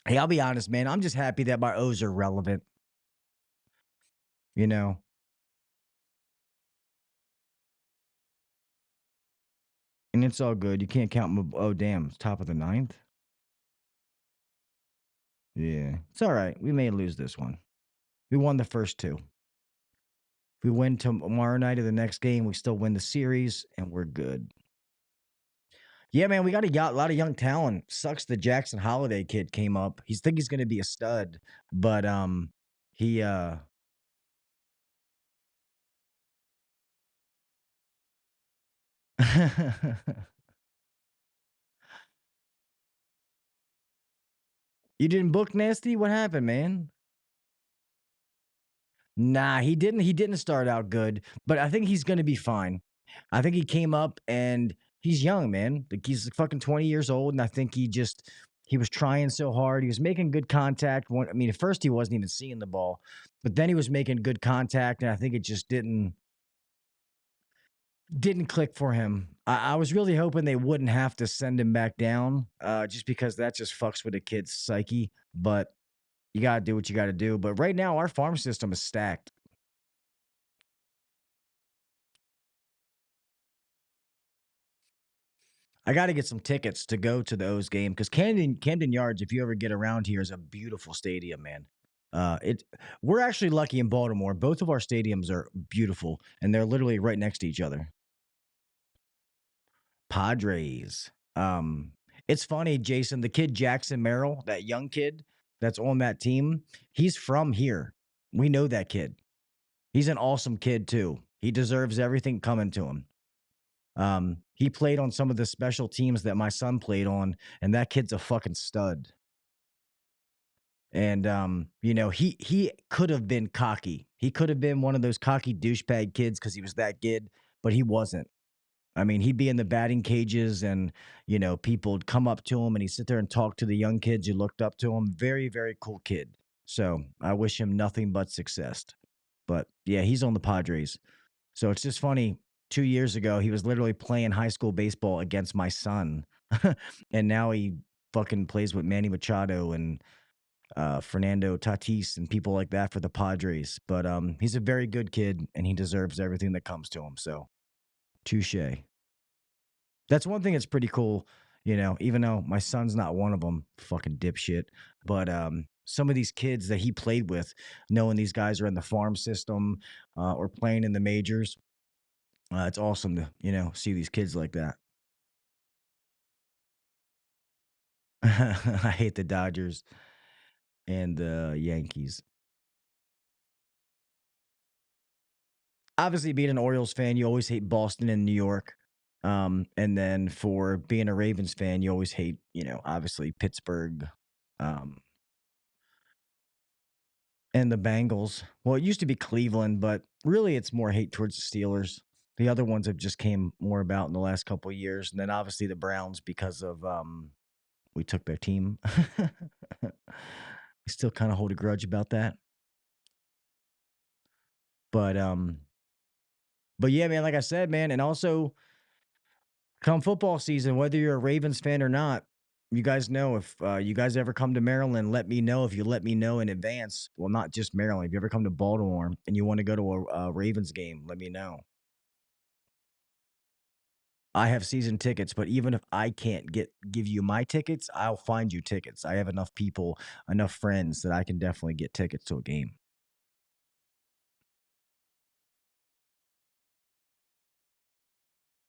Hey, I'll be honest, man. I'm just happy that my O's are relevant. You know, and it's all good. You can't count. Oh, damn, it's top of the ninth. Yeah, it's all right. We may lose this one. We won the first two. If we win tomorrow night of the next game, we still win the series, and we're good. Yeah, man, we got a lot of young talent. Sucks the Jackson Holiday kid came up. He's think he's going to be a stud, but he You didn't book Nasty? What happened, man? Nah, he didn't start out good, but I think he's gonna be fine. I think he came up and he's young, man. Like he's fucking 20 years old, and I think he was trying so hard. He was making good contact. I mean, at first he wasn't even seeing the ball, but then he was making good contact, and I think it just didn't click for him. I was really hoping they wouldn't have to send him back down, just because that just fucks with a kid's psyche. But you gotta do what you gotta do. But right now, our farm system is stacked. I got to get some tickets to go to the O's game because Camden Yards, if you ever get around here, is a beautiful stadium, man. It We're actually lucky in Baltimore. Both of our stadiums are beautiful, and they're literally right next to each other. Padres. It's funny, Jason. The kid Jackson Merrill, that young kid that's on that team, he's from here. We know that kid. He's an awesome kid too. He deserves everything coming to him. He played on some of the special teams that my son played on, and that kid's a fucking stud. And you know, he could have been cocky. He could have been one of those cocky douchebag kids because he was that kid, but he wasn't. I mean, he'd be in the batting cages, and you know, people would come up to him, and he'd sit there and talk to the young kids who looked up to him. Very, very cool kid. So I wish him nothing but success. But yeah, he's on the Padres. So it's just funny. 2 years ago, he was literally playing high school baseball against my son, and now he fucking plays with Manny Machado and Fernando Tatis and people like that for the Padres. But he's a very good kid, and he deserves everything that comes to him. So touche. That's one thing that's pretty cool. You know, even though my son's not one of them, fucking dipshit. But some of these kids that he played with, knowing these guys are in the farm system or playing in the majors, it's awesome to, you know, see these kids like that. I hate the Dodgers and the Yankees. Obviously, being an Orioles fan, you always hate Boston and New York. And then for being a Ravens fan, you always hate, you know, obviously Pittsburgh, um, and the Bengals. Well, it used to be Cleveland, but really it's more hate towards the Steelers. The other ones have just came more about in the last couple of years, and then obviously the Browns because of we took their team. I still kind of hold a grudge about that, but yeah, man. Like I said, man, and also come football season, whether you're a Ravens fan or not, you guys know if you guys ever come to Maryland, let me know. If you let me know in advance, well, not just Maryland. If you ever come to Baltimore and you want to go to a Ravens game, let me know. I have season tickets, but even if I can't give you my tickets, I'll find you tickets. I have enough people, enough friends that I can definitely get tickets to a game.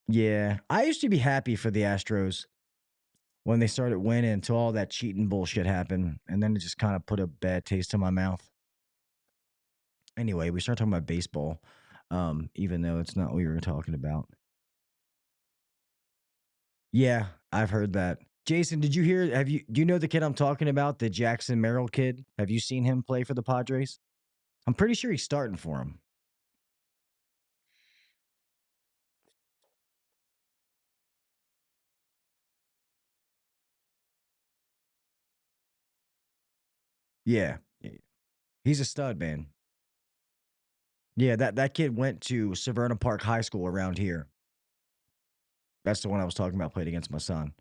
Yeah, I used to be happy for the Astros when they started winning until all that cheating bullshit happened, and then it just kind of put a bad taste in my mouth. Anyway, we start talking about baseball, even though it's not what we were talking about. Yeah, I've heard that. Jason, did you hear? Do you know the kid I'm talking about, the Jackson Merrill kid? Have you seen him play for the Padres? I'm pretty sure he's starting for him. Yeah, he's a stud, man. Yeah, that kid went to Severna Park High School around here. That's the one I was talking about. Played against my son.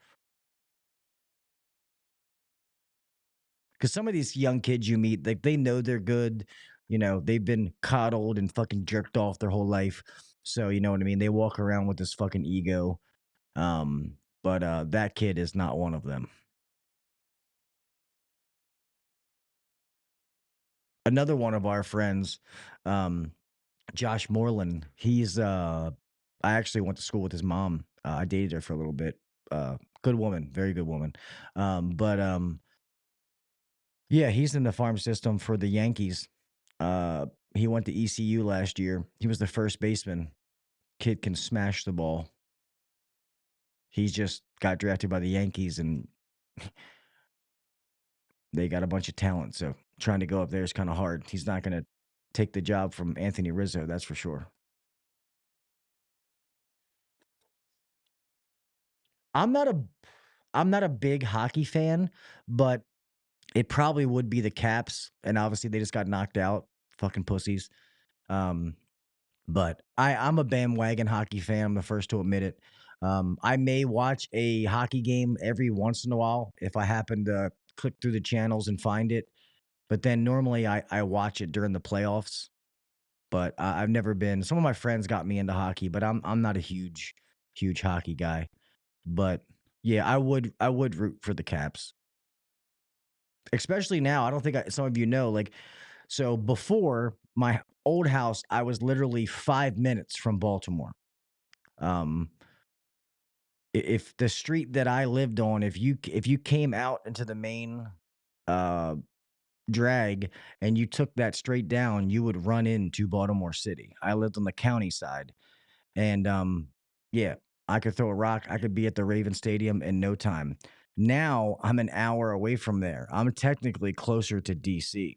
Because some of these young kids you meet, like they know they're good. You know, they've been coddled and fucking jerked off their whole life. So you know what I mean. They walk around with this fucking ego. But that kid is not one of them. Another one of our friends, um, Josh Moreland. I actually went to school with his mom. I dated her for a little bit. Good woman, very good woman. But yeah, he's in the farm system for the Yankees. Uh, he went to ECU last year. He was the first baseman. Kid can smash the ball. He just got drafted by the Yankees, and they got a bunch of talent. So trying to go up there is kind of hard. He's not going to take the job from Anthony Rizzo, that's for sure. I'm not a I'm not a big hockey fan, but it probably would be the Caps, and obviously they just got knocked out, fucking pussies. Um, but I'm a bandwagon hockey fan. I'm the first to admit it. I may watch a hockey game every once in a while if I happen to click through the channels and find it. But then normally I watch it during the playoffs. But I've never been. Some of my friends got me into hockey, but I'm not a huge hockey guy. But yeah, I would root for the Caps, especially now. I don't think some of you know. Like, so before my old house, I was literally 5 minutes from Baltimore. Um, if the street that I lived on, if you came out into the main uh drag and you took that straight down, you would run into Baltimore City. I lived on the county side. And yeah, I could throw a rock. I could be at the Raven Stadium in no time. Now I'm an hour away from there. I'm technically closer to DC,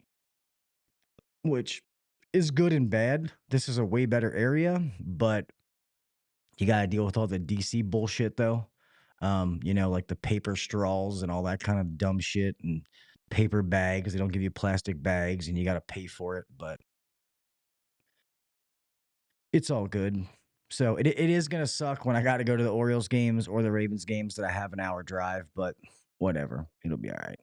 which is good and bad. This is a way better area, but you got to deal with all the DC bullshit though. Like the paper straws and all that kind of dumb shit and paper bags. They don't give you plastic bags and you got to pay for it, but it's all good. So it is gonna suck when I got to go to the Orioles games or the Ravens games that I have an hour drive, but whatever, it'll be all right.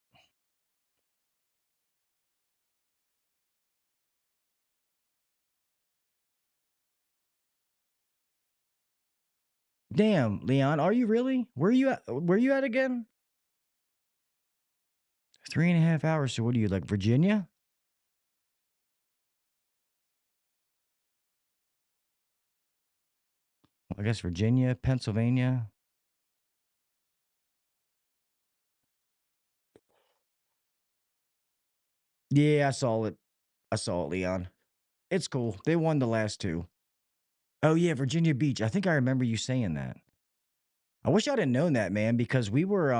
Damn, Leon, are you really? Where you at? Where you at again? 3.5 hours. So what are you like, Virginia? I guess Virginia, Pennsylvania. Yeah, I saw it. I saw it, Leon. It's cool. They won the last two. Oh yeah, Virginia Beach. I think I remember you saying that. I wish I'd have known that, man, because we were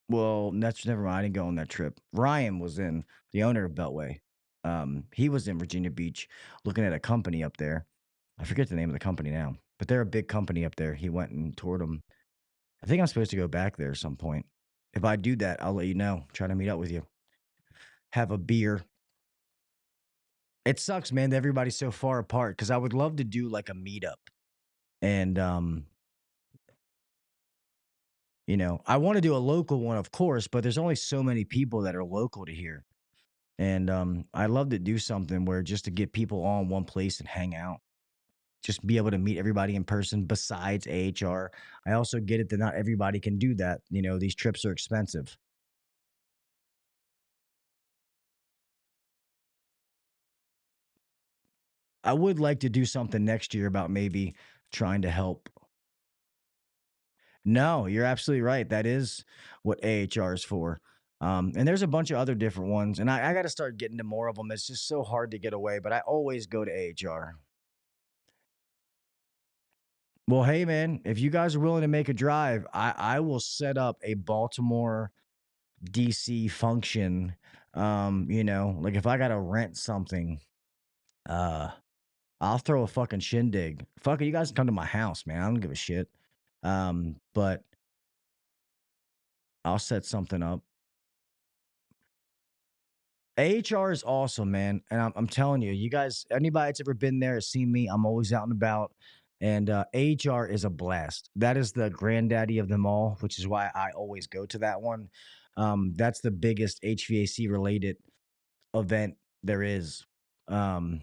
well, that's never mind. I didn't go on that trip. Ryan was in, the owner of Beltway. He was in Virginia Beach looking at a company up there. I forget the name of the company now, but they're a big company up there. He went and toured them. I think I'm supposed to go back there at some point. If I do that, I'll let you know. Try to meet up with you. Have a beer. It sucks, man, that everybody's so far apart because I would love to do like a meetup. And I want to do a local one, of course, but there's only so many people that are local to here. And I love to do something where just to get people all in one place and hang out. Just be able to meet everybody in person besides AHR. I also get it that not everybody can do that. These trips are expensive. I would like to do something next year about maybe trying to help. No, you're absolutely right. That is what AHR is for. And there's a bunch of other different ones. And I got to start getting to more of them. It's just so hard to get away, but I always go to AHR. Well, hey, man, if you guys are willing to make a drive, I will set up a Baltimore, DC function. Like if I got to rent something, uh, I'll throw a fucking shindig. Fuck it, you guys can come to my house, man. I don't give a shit. But I'll set something up. AHR is awesome, man. And I'm telling you, you guys, anybody that's ever been there has seen me. I'm always out and about. And AHR is a blast. That is the granddaddy of them all, which is why I always go to that one. That's the biggest HVAC related event there is. Um,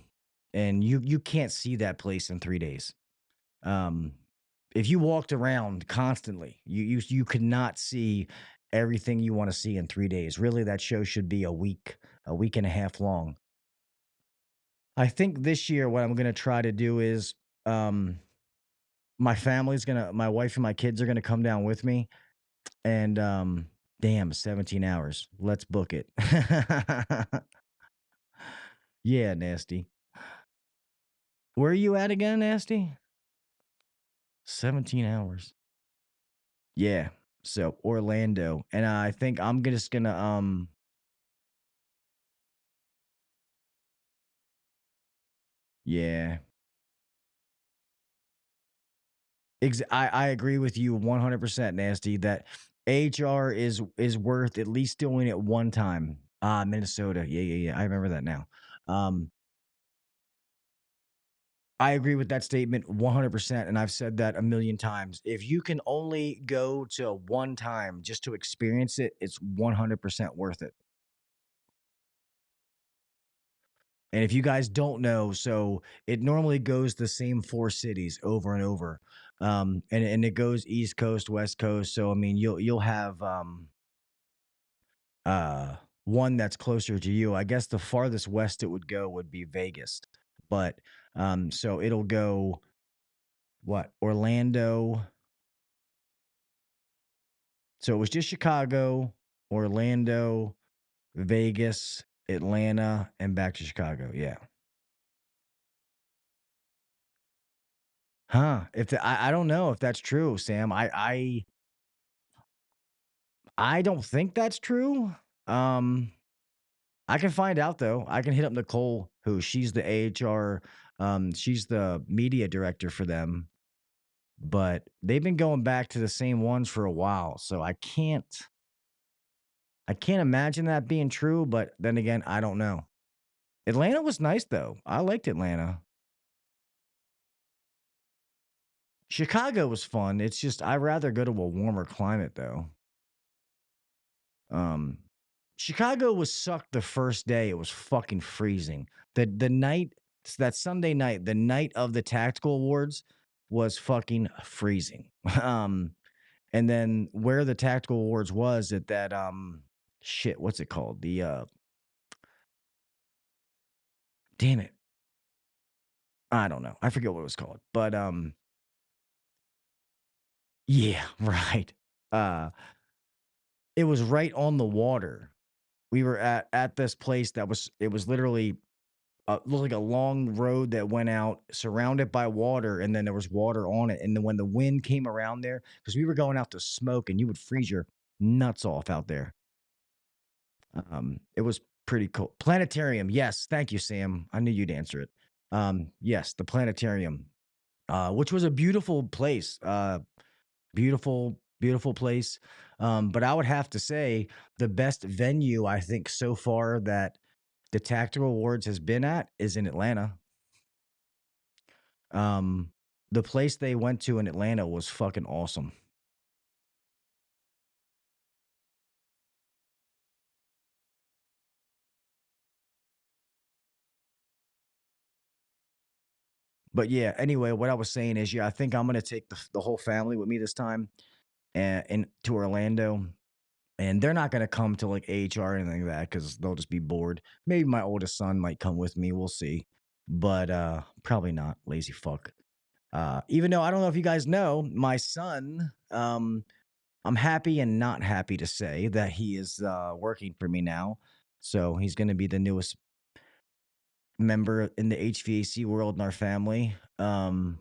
and you can't see that place in 3 days. Um, if you walked around constantly, you could not see everything you want to see in 3 days. Really, that show should be a week and a half long. I think this year what I'm gonna try to do is um my wife and my kids are gonna come down with me and damn 17 hours. Let's book it. Yeah, nasty. Where are you at again, nasty? 17 hours. Yeah. So Orlando. And I think I'm just gonna yeah. I agree with you 100% nasty that HR is worth at least doing it one time. Minnesota. Yeah, yeah, yeah. I remember that now. Um I agree with that statement 100% and I've said that a million times. If you can only go to one time just to experience it, it's 100% worth it. And if you guys don't know, so it normally goes the same four cities over and over. And it goes East Coast, West Coast. So I mean you'll have uh one that's closer to you. I guess the farthest west it would go would be Vegas. But so it'll go what? Orlando. So it was just Chicago, Orlando, Vegas, Atlanta, and back to Chicago. Yeah. Huh. I don't know if that's true, Sam. I don't think that's true. Um, I can find out though. I can hit up Nicole, who she's the AHR, she's the media director for them. But they've been going back to the same ones for a while, so I can't imagine that being true. But then again, I don't know. Atlanta was nice though. I liked Atlanta. Chicago was fun. It's just I rather go to a warmer climate though. Um, Chicago was sucked the first day. It was fucking freezing. The night that Sunday night, the night of the tactical awards was fucking freezing. Um, and then where the tactical awards was at that shit, what's it called? The damn it. I don't know. I forget what it was called. But yeah, right. Uh it was right on the water. We were at this place that was it was literally looked like a long road that went out, surrounded by water, and then there was water on it. And then when the wind came around there, because we were going out to smoke, and you would freeze your nuts off out there. It was pretty cool. Planetarium, yes, thank you, Sam. I knew you'd answer it. Yes, the planetarium, which was a beautiful place. Beautiful, beautiful place. But I would have to say the best venue I think so far that the Tactical Awards has been at is in Atlanta. Um, the place they went to in Atlanta was fucking awesome. But yeah, anyway, what I was saying is, yeah, I think I'm gonna take the whole family with me this time, and to Orlando. And they're not gonna come to like AHR or anything like that because they'll just be bored. Maybe my oldest son might come with me. We'll see, but probably not. Lazy fuck. Even though I don't know if you guys know, my son. I'm happy and not happy to say that he is working for me now. So he's going to be the newest member in the HVAC world in our family. And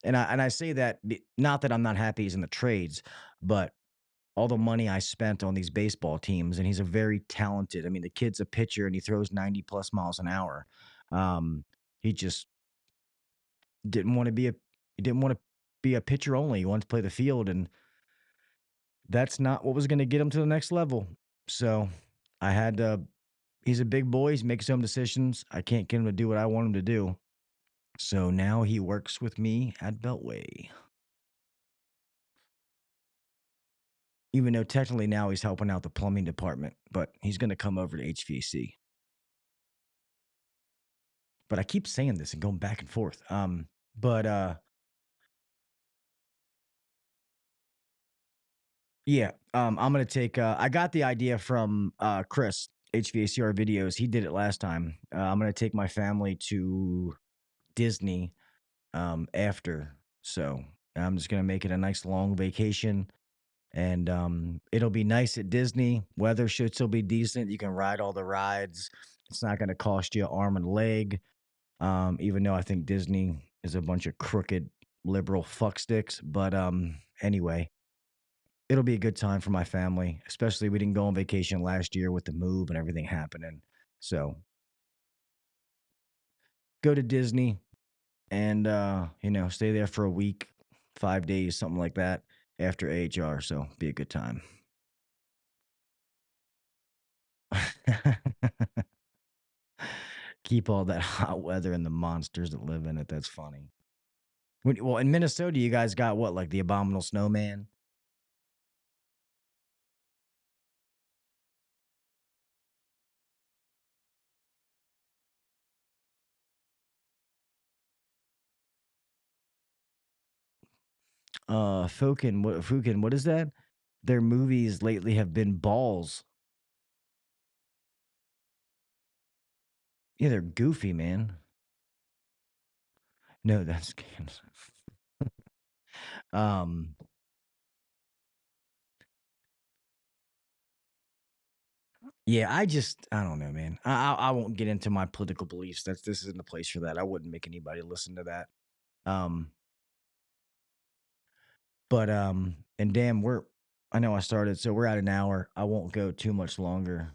I say that not that I'm not happy he's in the trades, but all the money I spent on these baseball teams, and he's a very talented. I mean, the kid's a pitcher and he throws 90 plus miles an hour. He just didn't want to be a he didn't want to be a pitcher only. He wanted to play the field, and that's not what was going to get him to the next level. So I had to. He's a big boy. He makes his own decisions. I can't get him to do what I want him to do. So now he works with me at Beltway. Even though technically now he's helping out the plumbing department, but he's going to come over to HVAC. But I keep saying this and going back and forth. But yeah, I'm gonna take. I got the idea from Chris HVACR videos. He did it last time. I'm gonna take my family to Disney after. So I'm just gonna make it a nice long vacation, and it'll be nice at Disney. Weather should still be decent. You can ride all the rides. It's not gonna cost you an arm and leg. Even though I think Disney is a bunch of crooked liberal fucksticks. But anyway, it'll be a good time for my family, especially we didn't go on vacation last year with the move and everything happening. So go to Disney and stay there for a week, 5 days, something like that after AHR. So be a good time. Keep all that hot weather and the monsters that live in it. That's funny. Well, in Minnesota, you guys got what, like the abominable snowman? Fukin, what is that? Their movies lately have been balls. Yeah, they're goofy, man. No, that's cancer. um, yeah, I don't know, man. I won't get into my political beliefs. This isn't the place for that. I wouldn't make anybody listen to that. Um, but and damn, I know I started, so we're at an hour. I won't go too much longer.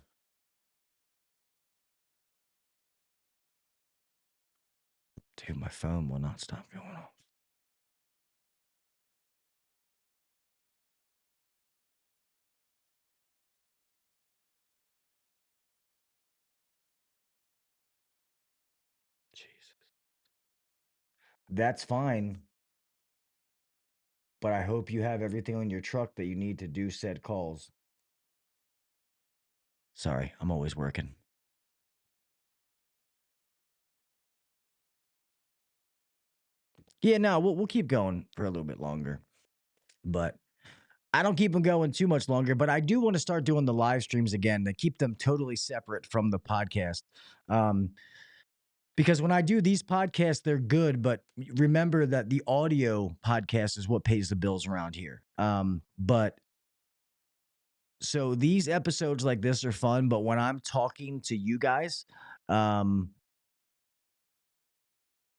Dude, my phone will not stop going off. Jesus. That's fine, but I hope you have everything on your truck that you need to do said calls. Sorry, I'm always working. Yeah, no, we'll keep going for a little bit longer, but I don't keep them going too much longer. But I do want to start doing the live streams again to keep them totally separate from the podcast. Um, because when I do these podcasts, they're good, but remember that the audio podcast is what pays the bills around here. But so these episodes like this are fun, but when I'm talking to um,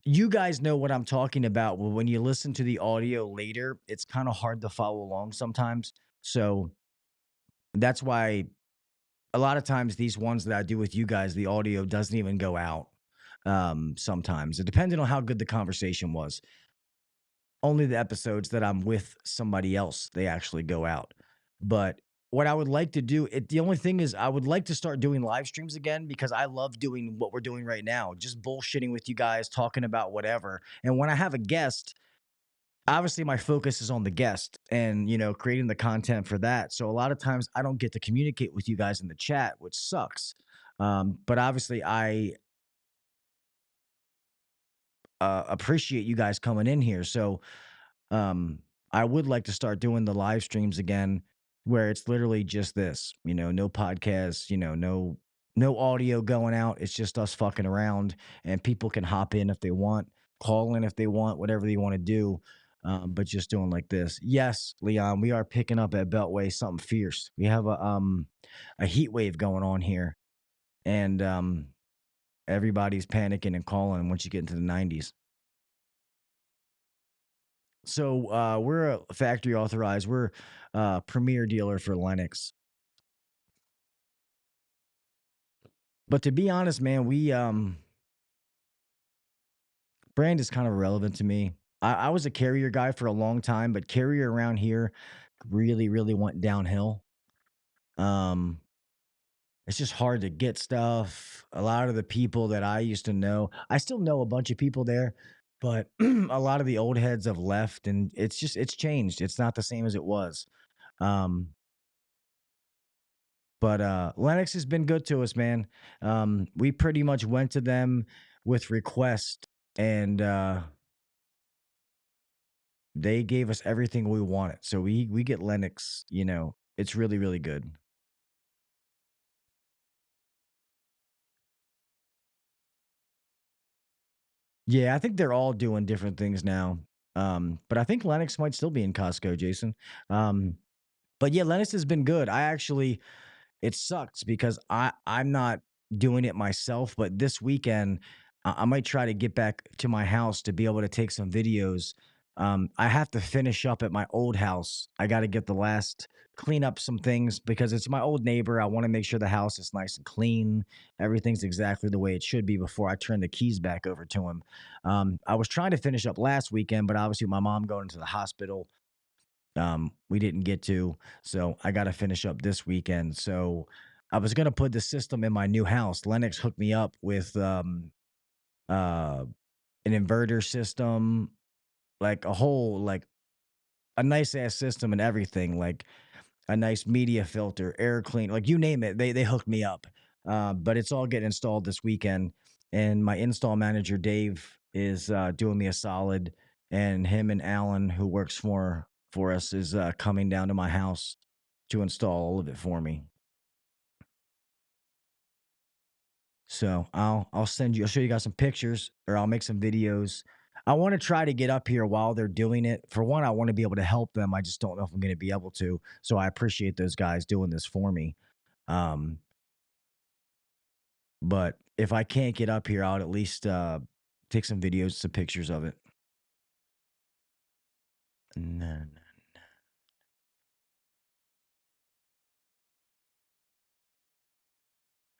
you guys know what I'm talking about. Well, when you listen to the audio later, it's kind of hard to follow along sometimes. So that's why a lot of times these ones that I do with you guys, the audio doesn't even go out. sometimes, depending on how good the conversation was. Only the episodes that I'm with somebody else, they actually go out. But what I would like to do, the only thing is I would like to start doing live streams again because I love doing what we're doing right now, just bullshitting with you guys, talking about whatever. And when I have a guest, obviously my focus is on the guest and, creating the content for that. So a lot of times I don't get to communicate with you guys in the chat, which sucks. But obviously I appreciate you guys coming in here. So um, I would like to start doing the live streams again, where it's literally just this, no podcasts, no audio going out. It's just us fucking around, and people can hop in if they want, call in if they want, whatever they want to do. But just doing like this. Yes, Leon, we are picking up at Beltway something fierce. We have a heat wave going on here, and everybody's panicking and calling once you get into the 90s. So we're a factory authorized. We're a premier dealer for Lennox. But to be honest, man, we brand is kind of irrelevant to me. I was a Carrier guy for a long time, but Carrier around here really, really went downhill. Um, it's just hard to get stuff. A lot of the people that I used to know, I still know a bunch of people there, but a lot of the old heads have left, and it's changed. It's not the same as it was. Um, But Lennox has been good to us, man. We pretty much went to them with request, and they gave us everything we wanted. So we get Lennox. It's really really good. Yeah, I think they're all doing different things now. But I think Lennox might still be in Costco, Jason. Um, but yeah, Lennox has been good. It sucks because I'm not doing it myself, but this weekend I might try to get back to my house to be able to take some videos. I have to finish up at my old house. I got to get the last clean up some things because it's my old neighbor. I want to make sure the house is nice and clean. Everything's exactly the way it should be before I turn the keys back over to him. I was trying to finish up last weekend, but obviously my mom going to the hospital, we didn't get to, so I got to finish up this weekend. So I was gonna put the system in my new house. Lennox hooked me up with uh an inverter system, like a nice ass system and everything, like a nice media filter, air clean, like you name it. They hooked me up. But it's all getting installed this weekend, and my install manager Dave is doing me a solid, and him and Alan, who works for us, is coming down to my house to install all of it for me. So I'll show you guys some pictures, or I'll make some videos. I want to try to get up here while they're doing it. For one, I want to be able to help them. I just don't know if I'm going to be able to. So I appreciate those guys doing this for me. Um, but if I can't get up here, I'll at least take some videos, some pictures of it. No, no.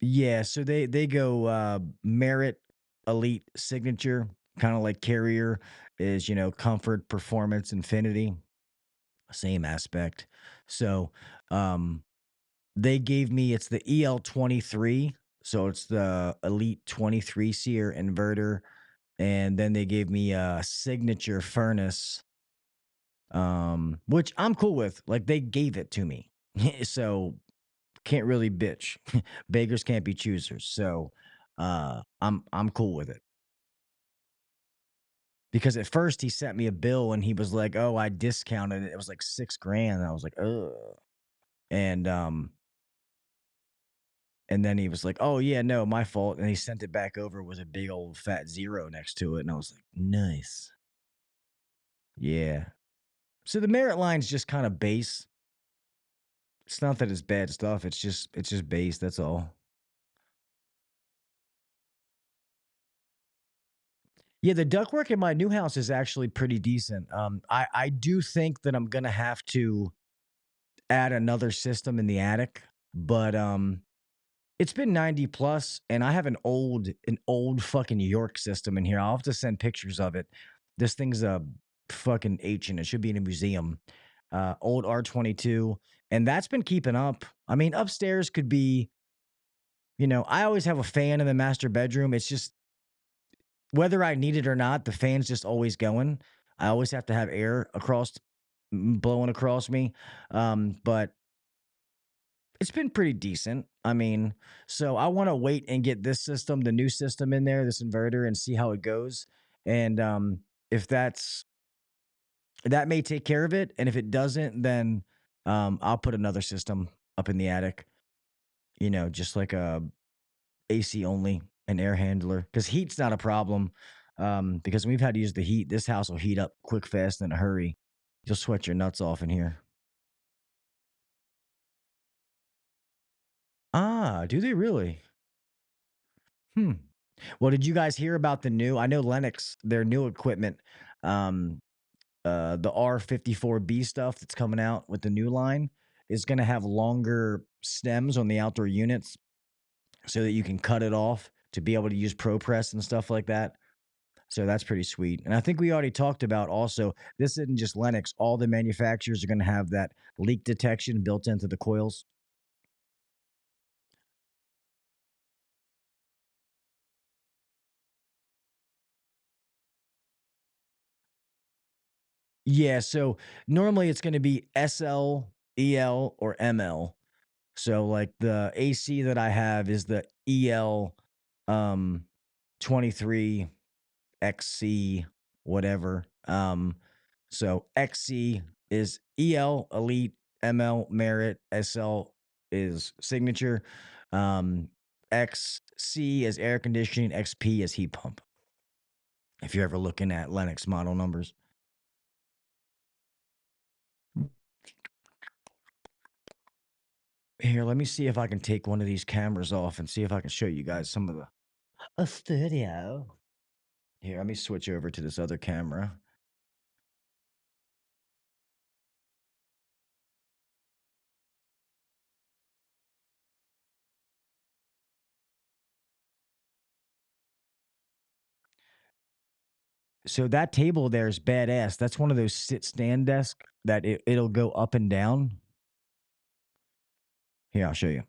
Yeah, so they go merit, elite, signature, kind of like Carrier is, comfort, performance, infinity, same aspect. So um they gave me, it's the EL23, so it's the elite 23 SEER inverter, and then they gave me a signature furnace, which I'm cool with. Like they gave it to me. So can't really bitch. Beggars can't be choosers. So I'm cool with it. Because at first he sent me a bill and he was like, "Oh, I discounted it. It was like 6 grand." And I was like, "Ugh." And and then he was like, "Oh yeah, no, my fault." And he sent it back over with a big old fat zero next to it. And I was like, "Nice." Yeah. So the merit line's just kind of base. It's not that it's bad stuff. It's just base. That's all. Yeah, the ductwork in my new house is actually pretty decent. I do think that I'm gonna have to add another system in the attic, but It's been 90 plus, and I have an old fucking York system in here. I'll have to send pictures of it. This thing's a fucking ancient. It should be in a museum. Old R22, and that's been keeping up. I mean, upstairs could be, I always have a fan in the master bedroom. It's just whether I need it or not, the fan's just always going. I always have to have air blowing across me. But it's been pretty decent. I mean, so I want to wait and get this system, the new system in there, this inverter, and see how it goes. And if that may take care of it, and if it doesn't, then I'll put another system up in the attic. Just like a AC only, an air handler, because heat's not a problem. Because we've had to use the heat. This house will heat up quick, fast, in a hurry. You'll sweat your nuts off in here. Ah, do they really? Hmm. Well, did you guys hear about the new? I know Lennox, their new equipment, um, the R54B stuff that's coming out with the new line is going to have longer stems on the outdoor units so that you can cut it off to be able to use ProPress and stuff like that. So that's pretty sweet. And I think we already talked about also, this isn't just Lennox. All the manufacturers are going to have that leak detection built into the coils. Yeah. So normally it's going to be SL, EL, or ML. So like the AC that I have is the EL 23 XC whatever. So XC is EL Elite, ML Merit, SL is Signature, XC is air conditioning, XP is heat pump. If you're ever looking at Lennox model numbers. Here, let me see if I can take one of these cameras off and see if I can show you guys some of the a studio. Here, let me switch over to this other camera. So that table there is badass. That's one of those sit stand desk that it'll go up and down. Here, I'll show you.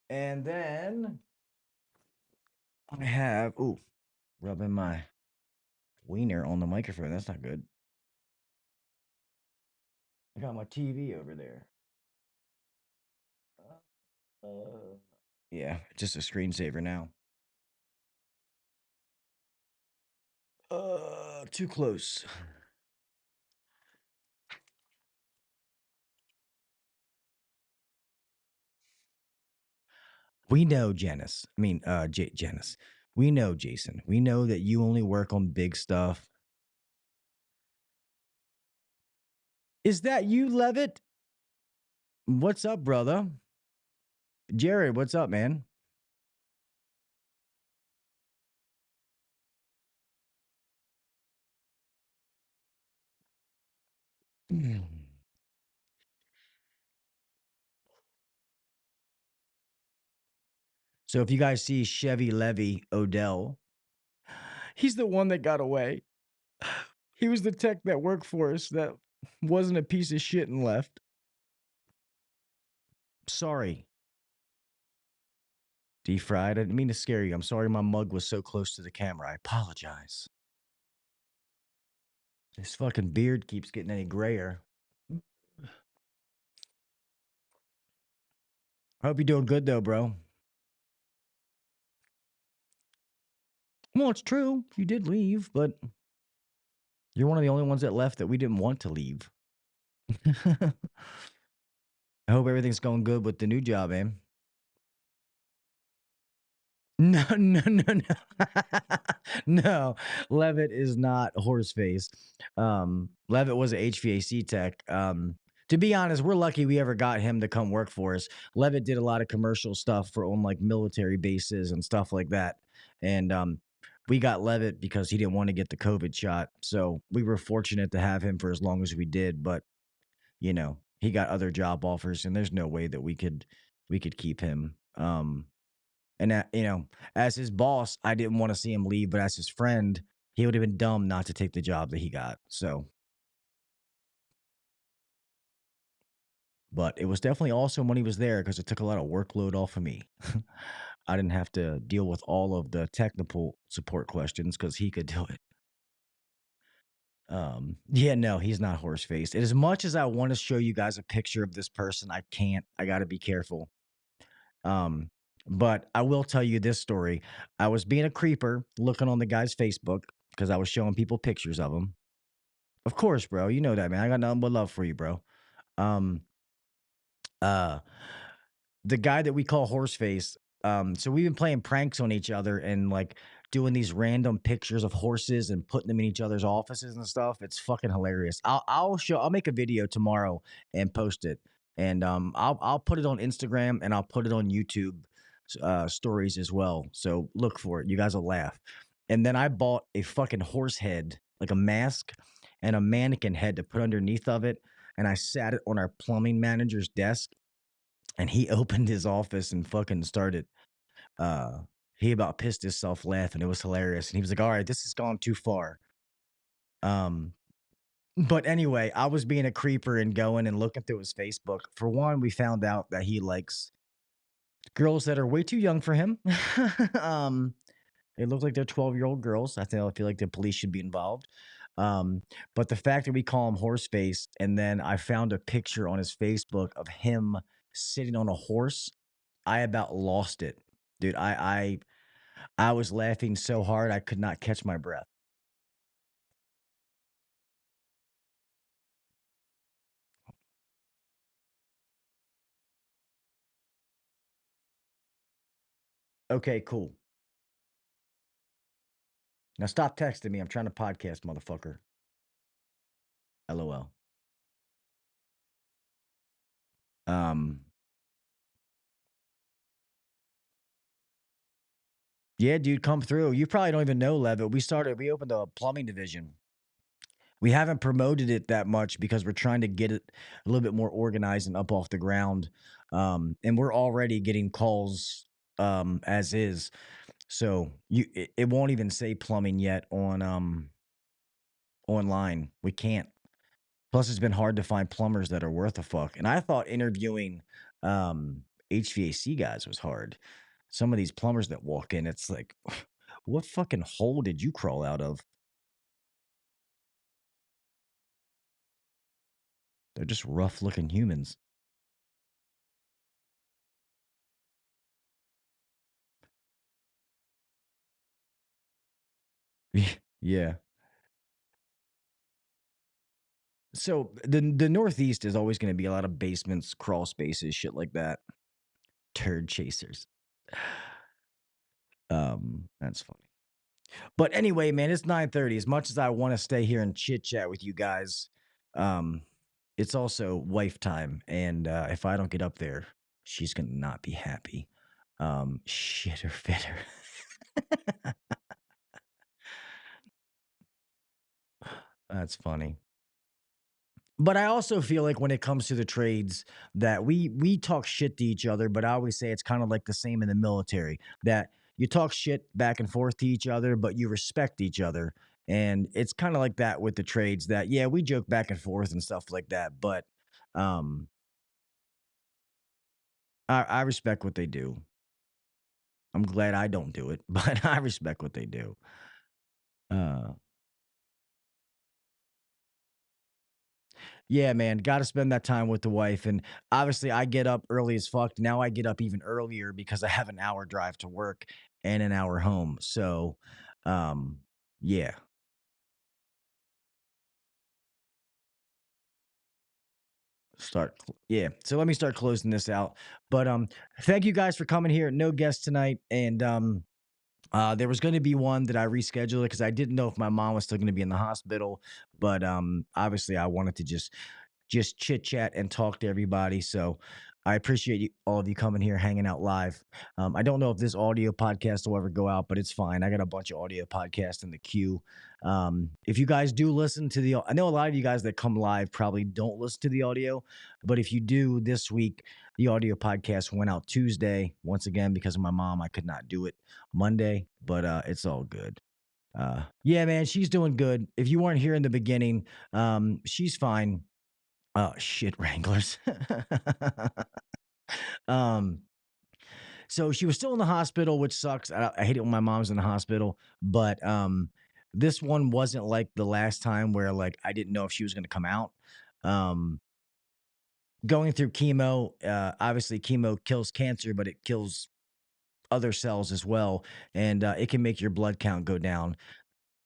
And then I have, rubbing my wiener on the microphone. That's not good. I got my TV over there. Yeah, just a screensaver now. Too close. We know, Janice. I mean, Janice. We know, Jason. We know that you only work on big stuff. Is that you, Levitt? What's up, brother? Jared, what's up, man? So if you guys see Chevy Levy Odell, he's the one that got away. He was the tech that worked for us that wasn't a piece of shit and left. Sorry. Defried. I didn't mean to scare you. I'm sorry my mug was so close to the camera. I apologize. This fucking beard keeps getting any grayer. I hope you're doing good though, bro. Well, it's true. You did leave, but you're one of the only ones that left that we didn't want to leave. I hope everything's going good with the new job, man. No, no, no, no. No, Levitt is not Horseface. Levitt was a HVAC tech. To be honest, we're lucky we ever got him to come work for us. Levitt did a lot of commercial stuff for on like military bases and stuff like that. And we got Levitt because he didn't want to get the COVID shot. So we were fortunate to have him for as long as we did. But he got other job offers, and there's no way that we could keep him. And as his boss, I didn't want to see him leave, but as his friend, he would have been dumb not to take the job that he got. So, but it was definitely awesome when he was there because it took a lot of workload off of me. I didn't have to deal with all of the technical support questions because he could do it. Yeah, no, he's not horse faced. As much as I want to show you guys a picture of this person, I can't. I got to be careful. Um, but I will tell you this story. I was being a creeper looking on the guy's Facebook because I was showing people pictures of him. Of course, bro. You know that, man. I got nothing but love for you, bro. Um, uh, the guy that we call Horseface. So we've been playing pranks on each other and like doing these random pictures of horses and putting them in each other's offices and stuff. It's fucking hilarious. I'll make a video tomorrow and post it. And I'll put it on Instagram and I'll put it on YouTube stories as well. So look for it. You guys will laugh. And then I bought a fucking horse head, like a mask and a mannequin head to put underneath of it. And I sat it on our plumbing manager's desk and he opened his office and fucking started uh he about pissed himself laughing. It was hilarious. And he was like, "All right, this has gone too far." Um but anyway, I was being a creeper and going and looking through his Facebook. For one, we found out that he likes girls that are way too young for him. um they look like they're 12-year-old girls. I feel like the police should be involved. But the fact that we call him Horseface, and then I found a picture on his Facebook of him sitting on a horse, I about lost it. Dude, I was laughing so hard I could not catch my breath. Okay, cool. Now stop texting me. I'm trying to podcast, motherfucker. LOL. Um, yeah, dude, come through. You probably don't even know, Levitt. We opened a plumbing division. We haven't promoted it that much because we're trying to get it a little bit more organized and up off the ground. And we're already getting calls as is. So it won't even say plumbing yet on online. We can't. Plus, it's been hard to find plumbers that are worth a fuck. And I thought interviewing HVAC guys was hard. Some of these plumbers that walk in, it's like, what fucking hole did you crawl out of? They're just rough looking humans. Yeah. So the Northeast is always going to be a lot of basements, crawl spaces, shit like that. Turd chasers. That's funny. But anyway, man, it's 9:30. As much as I want to stay here and chit chat with you guys, um, it's also wife time, and if I don't get up there, she's gonna not be happy. Shitter fitter. That's funny. But I also feel like when it comes to the trades that we talk shit to each other, but I always say it's kind of like the same in the military that you talk shit back and forth to each other, but you respect each other. And it's kind of like that with the trades that yeah, we joke back and forth and stuff like that, but um I respect what they do. I'm glad I don't do it, but I respect what they do. Uh Yeah, man, gotta spend that time with the wife, and obviously, I get up early as fuck. Now I get up even earlier because I have an hour drive to work and an hour home, so, um, yeah. Yeah. So let me start closing this out. But thank you guys for coming here. No guests tonight. And there was going to be one that I rescheduled because I didn't know if my mom was still going to be in the hospital. But obviously I wanted to just chit chat and talk to everybody. So I appreciate you, all of you coming here, hanging out live. I don't know if this audio podcast will ever go out, but it's fine. I got a bunch of audio podcasts in the queue. If you guys do listen to I know a lot of you guys that come live probably don't listen to the audio, but if you do this week, the audio podcast went out Tuesday. Once again, because of my mom, I could not do it Monday, but it's all good. Yeah, man, she's doing good. If you weren't here in the beginning, she's fine. Oh, shit, Wranglers. um, so she was still in the hospital, which sucks. I hate it when my mom's in the hospital, but this one wasn't like the last time where like I didn't know if she was going to come out. Um, Going through chemo, obviously chemo kills cancer, but it kills other cells as well, and it can make your blood count go down.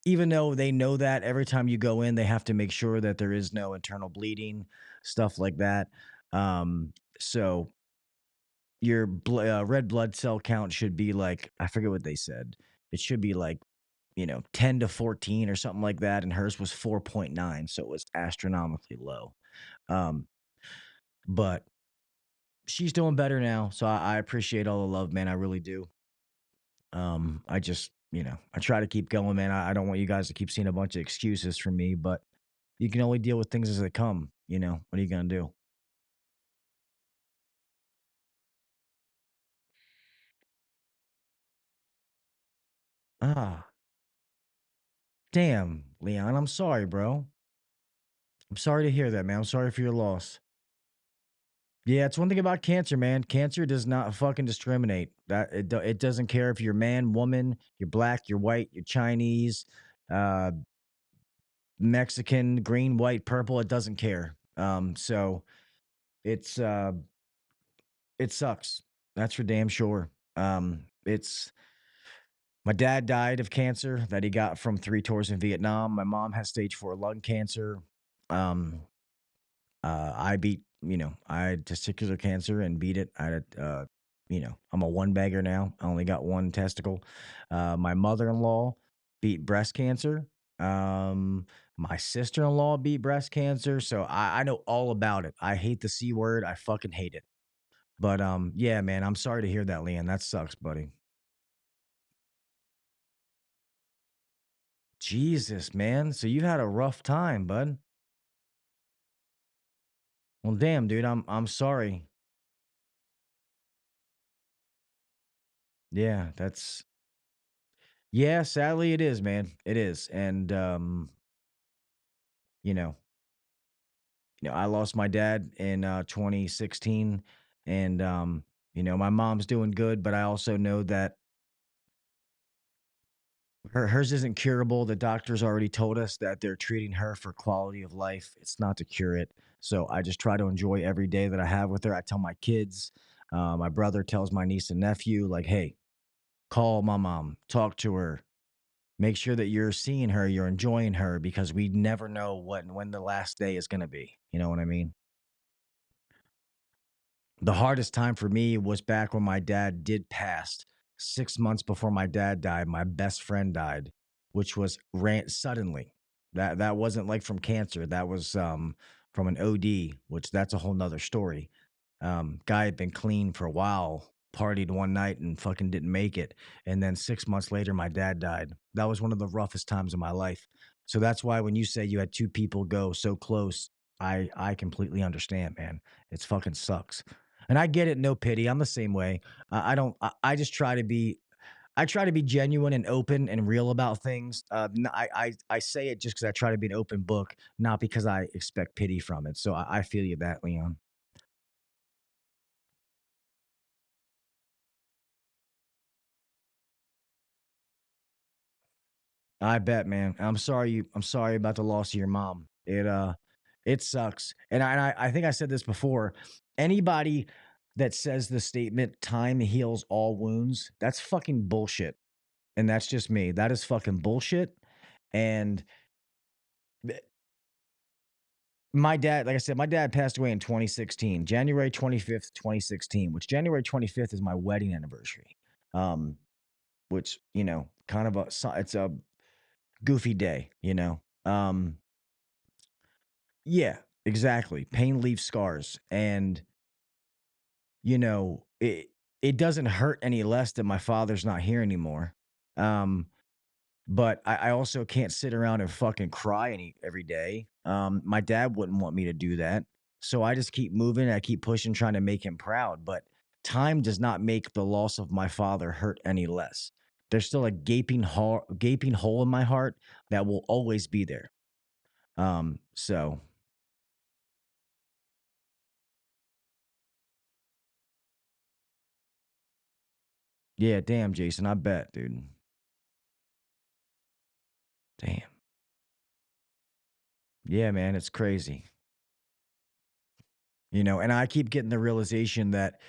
Even though they know that every time you go in, they have to make sure that there is no internal bleeding, stuff like that. So your red blood cell count should be like, I forget what they said. It should be like, 10 to 14 or something like that. And hers was 4.9. So it was astronomically low. Um, but she's doing better now. So I appreciate all the love, man. I really do. I just, I try to keep going, man. I don't want you guys to keep seeing a bunch of excuses from me, but you can only deal with things as they come. What are you going to do? Ah, damn, Leon. I'm sorry, bro. I'm sorry to hear that, man. I'm sorry for your loss. Yeah, it's one thing about cancer, man. Cancer does not fucking discriminate. It doesn't care if you're man, woman, you're black, you're white, you're Chinese, uh, Mexican, green, white, purple. It doesn't care. So it's it sucks. That's for damn sure. It's My dad died of cancer that he got from 3 tours in Vietnam. My mom has stage 4 lung cancer. Um, I had testicular cancer and beat it. I'm a one bagger now. I only got one testicle. My mother in law beat breast cancer. My sister in law beat breast cancer. So I know all about it. I hate the C word. I fucking hate it. But yeah, man, I'm sorry to hear that, Leon. That sucks, buddy. Jesus, man. So you had a rough time, bud. Well, damn, dude. I'm sorry. Yeah, yeah, sadly it is, man. It is. And you know, I lost my dad in 2016 and my mom's doing good, but I also know that hers isn't curable. The doctors already told us that they're treating her for quality of life. It's not to cure it. So I just try to enjoy every day that I have with her. I tell my kids, my brother tells my niece and nephew, like, hey, call my mom, talk to her, make sure that you're seeing her, you're enjoying her, because we never know what and when the last day is going to be. You know what I mean? The hardest time for me was back when my dad did pass. 6 months before my dad died, my best friend died, which was ran suddenly. That wasn't like from cancer. That was from an OD, which that's a whole nother story. Guy had been clean for a while, partied one night and fucking didn't make it. And then 6 months later, my dad died. That was one of the roughest times of my life. So that's why when you say you had two people go so close, I completely understand, man. It's fucking sucks. And I get it, no pity. I'm the same way. I don't. I just try to be. I try to be genuine and open and real about things. I say it just because I try to be an open book, not because I expect pity from it. So I feel you that, Leon. I bet, man. I'm sorry about the loss of your mom. It sucks. And I think I said this before. Anybody that says the statement "time heals all wounds," that's fucking bullshit. And that's just me. That is fucking bullshit. And My dad, like I said, my dad passed away in 2016, January 25th, 2016, which January 25th is my wedding anniversary. Um, which, kind of it's a goofy day, you know. Yeah, exactly. Pain leaves scars. And, it doesn't hurt any less that my father's not here anymore. Um, but I also can't sit around and fucking cry every day. My dad wouldn't want me to do that. So I just keep moving. I keep pushing, trying to make him proud. But time does not make the loss of my father hurt any less. There's still a gaping hole in my heart that will always be there. So yeah, damn, Jason, I bet, dude. Damn. Yeah, man, it's crazy. And I keep getting the realization that,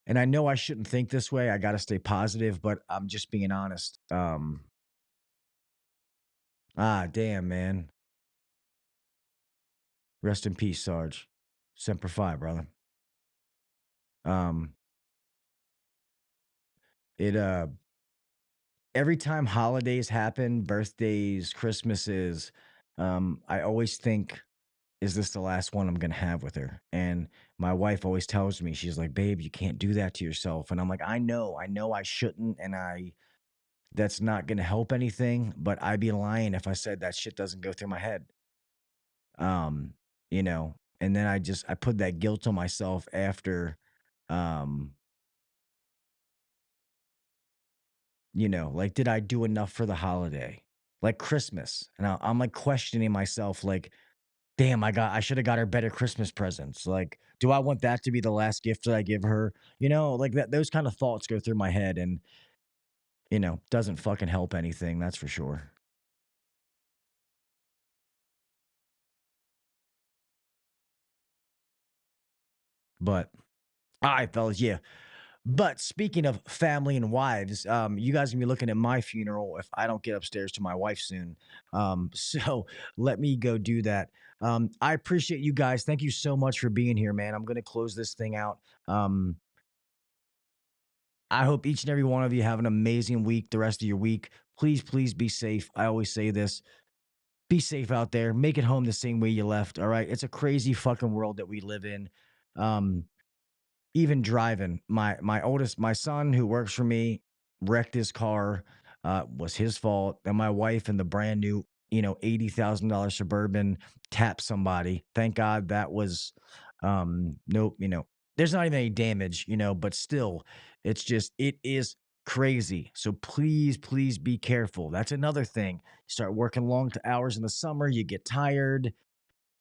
and I know I shouldn't think this way. I got to stay positive, but I'm just being honest. Damn, man. Rest in peace, Sarge. Semper Fi, brother. Um, it every time holidays happen, birthdays, Christmases, I always think, is this the last one I'm gonna have with her? And my wife always tells me, she's like, babe, you can't do that to yourself. And I'm like, I know I shouldn't, and that's not gonna help anything, but I'd be lying if I said that shit doesn't go through my head. Um, and then I put that guilt on myself after, um, like, did I do enough for the holiday? Like Christmas. And I'm like questioning myself, like, damn, I should have got her better Christmas presents. Like, do I want that to be the last gift that I give her? Like those kind of thoughts go through my head, and, doesn't fucking help anything, that's for sure. But all right, fellas, yeah. But speaking of family and wives, you guys gonna be looking at my funeral if I don't get upstairs to my wife soon. So let me go do that. I appreciate you guys. Thank you so much for being here, man. I'm gonna close this thing out. Um, I hope each and every one of you have an amazing week. The rest of your week, please, please be safe. I always say this: be safe out there. Make it home the same way you left. All right, it's a crazy fucking world that we live in. Um, Even driving, my son who works for me wrecked his car, was his fault. And my wife in the brand new, $80,000 Suburban tapped somebody. Thank God that was, nope, there's not even any damage, but still, it is crazy. So please, please be careful. That's another thing. You start working long hours in the summer, you get tired,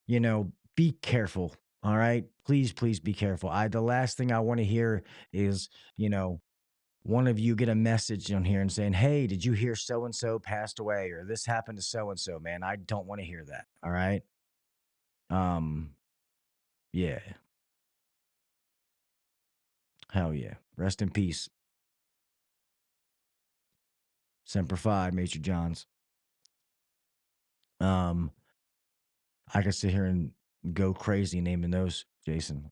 be careful. All right. Please, please be careful. The last thing I want to hear is, you know, one of you get a message on here and saying, hey, did you hear so and so passed away or this happened to so and so, man? I don't want to hear that. All right. Um, yeah. Hell yeah. Rest in peace. Semper Fi, Major Johns. Um, I could sit here and go crazy naming those, Jason.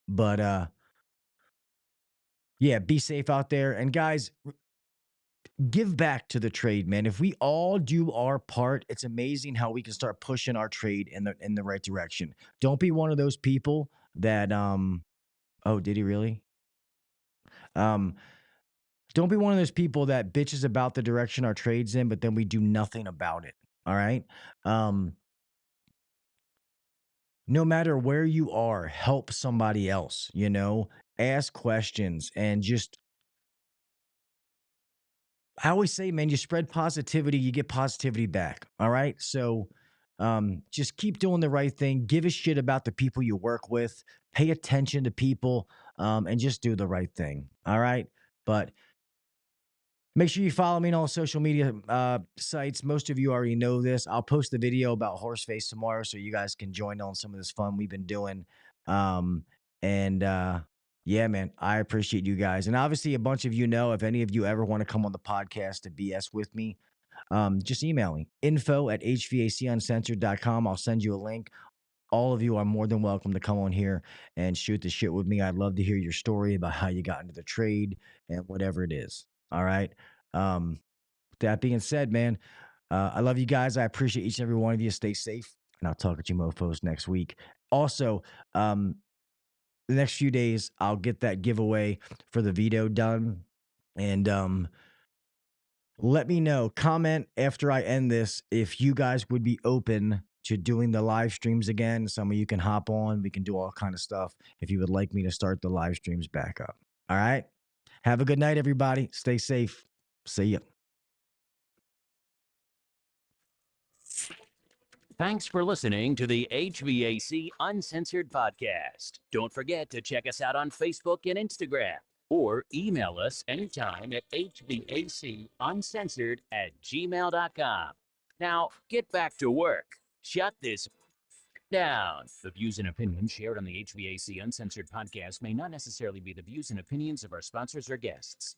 But yeah, be safe out there. And guys, give back to the trade, man. If we all do our part, it's amazing how we can start pushing our trade in the right direction. Don't be one of those people that oh, did he really? Um don't be one of those people that bitches about the direction our trade's in, but then we do nothing about it. All right? Um no matter where you are, help somebody else, Ask questions and just I always say, man, you spread positivity, you get positivity back. All right. So just keep doing the right thing. Give a shit about the people you work with. Pay attention to people and just do the right thing. All right. But make sure you follow me on all social media sites. Most of you already know this. I'll post the video about Horseface tomorrow so you guys can join on some of this fun we've been doing. Um, and yeah, man, I appreciate you guys. And obviously, a bunch of you know if any of you ever want to come on the podcast to BS with me, just email me, info@hvacuncensored.com. I'll send you a link. All of you are more than welcome to come on here and shoot the shit with me. I'd love to hear your story about how you got into the trade and whatever it is. All right. That being said, man, I love you guys. I appreciate each and every one of you. Stay safe, and I'll talk at you mofos next week. Also, the next few days, I'll get that giveaway for the VETO done. And let me know, comment after I end this, if you guys would be open to doing the live streams again. Some of you can hop on. We can do all kind of stuff if you would like me to start the live streams back up. All right. Have a good night, everybody. Stay safe. See ya. Thanks for listening to the HVAC Uncensored Podcast. Don't forget to check us out on Facebook and Instagram, or email us anytime at hvacuncensored@gmail.com. Now, get back to work. Shut this down. The views and opinions shared on the HVAC Uncensored Podcast may not necessarily be the views and opinions of our sponsors or guests.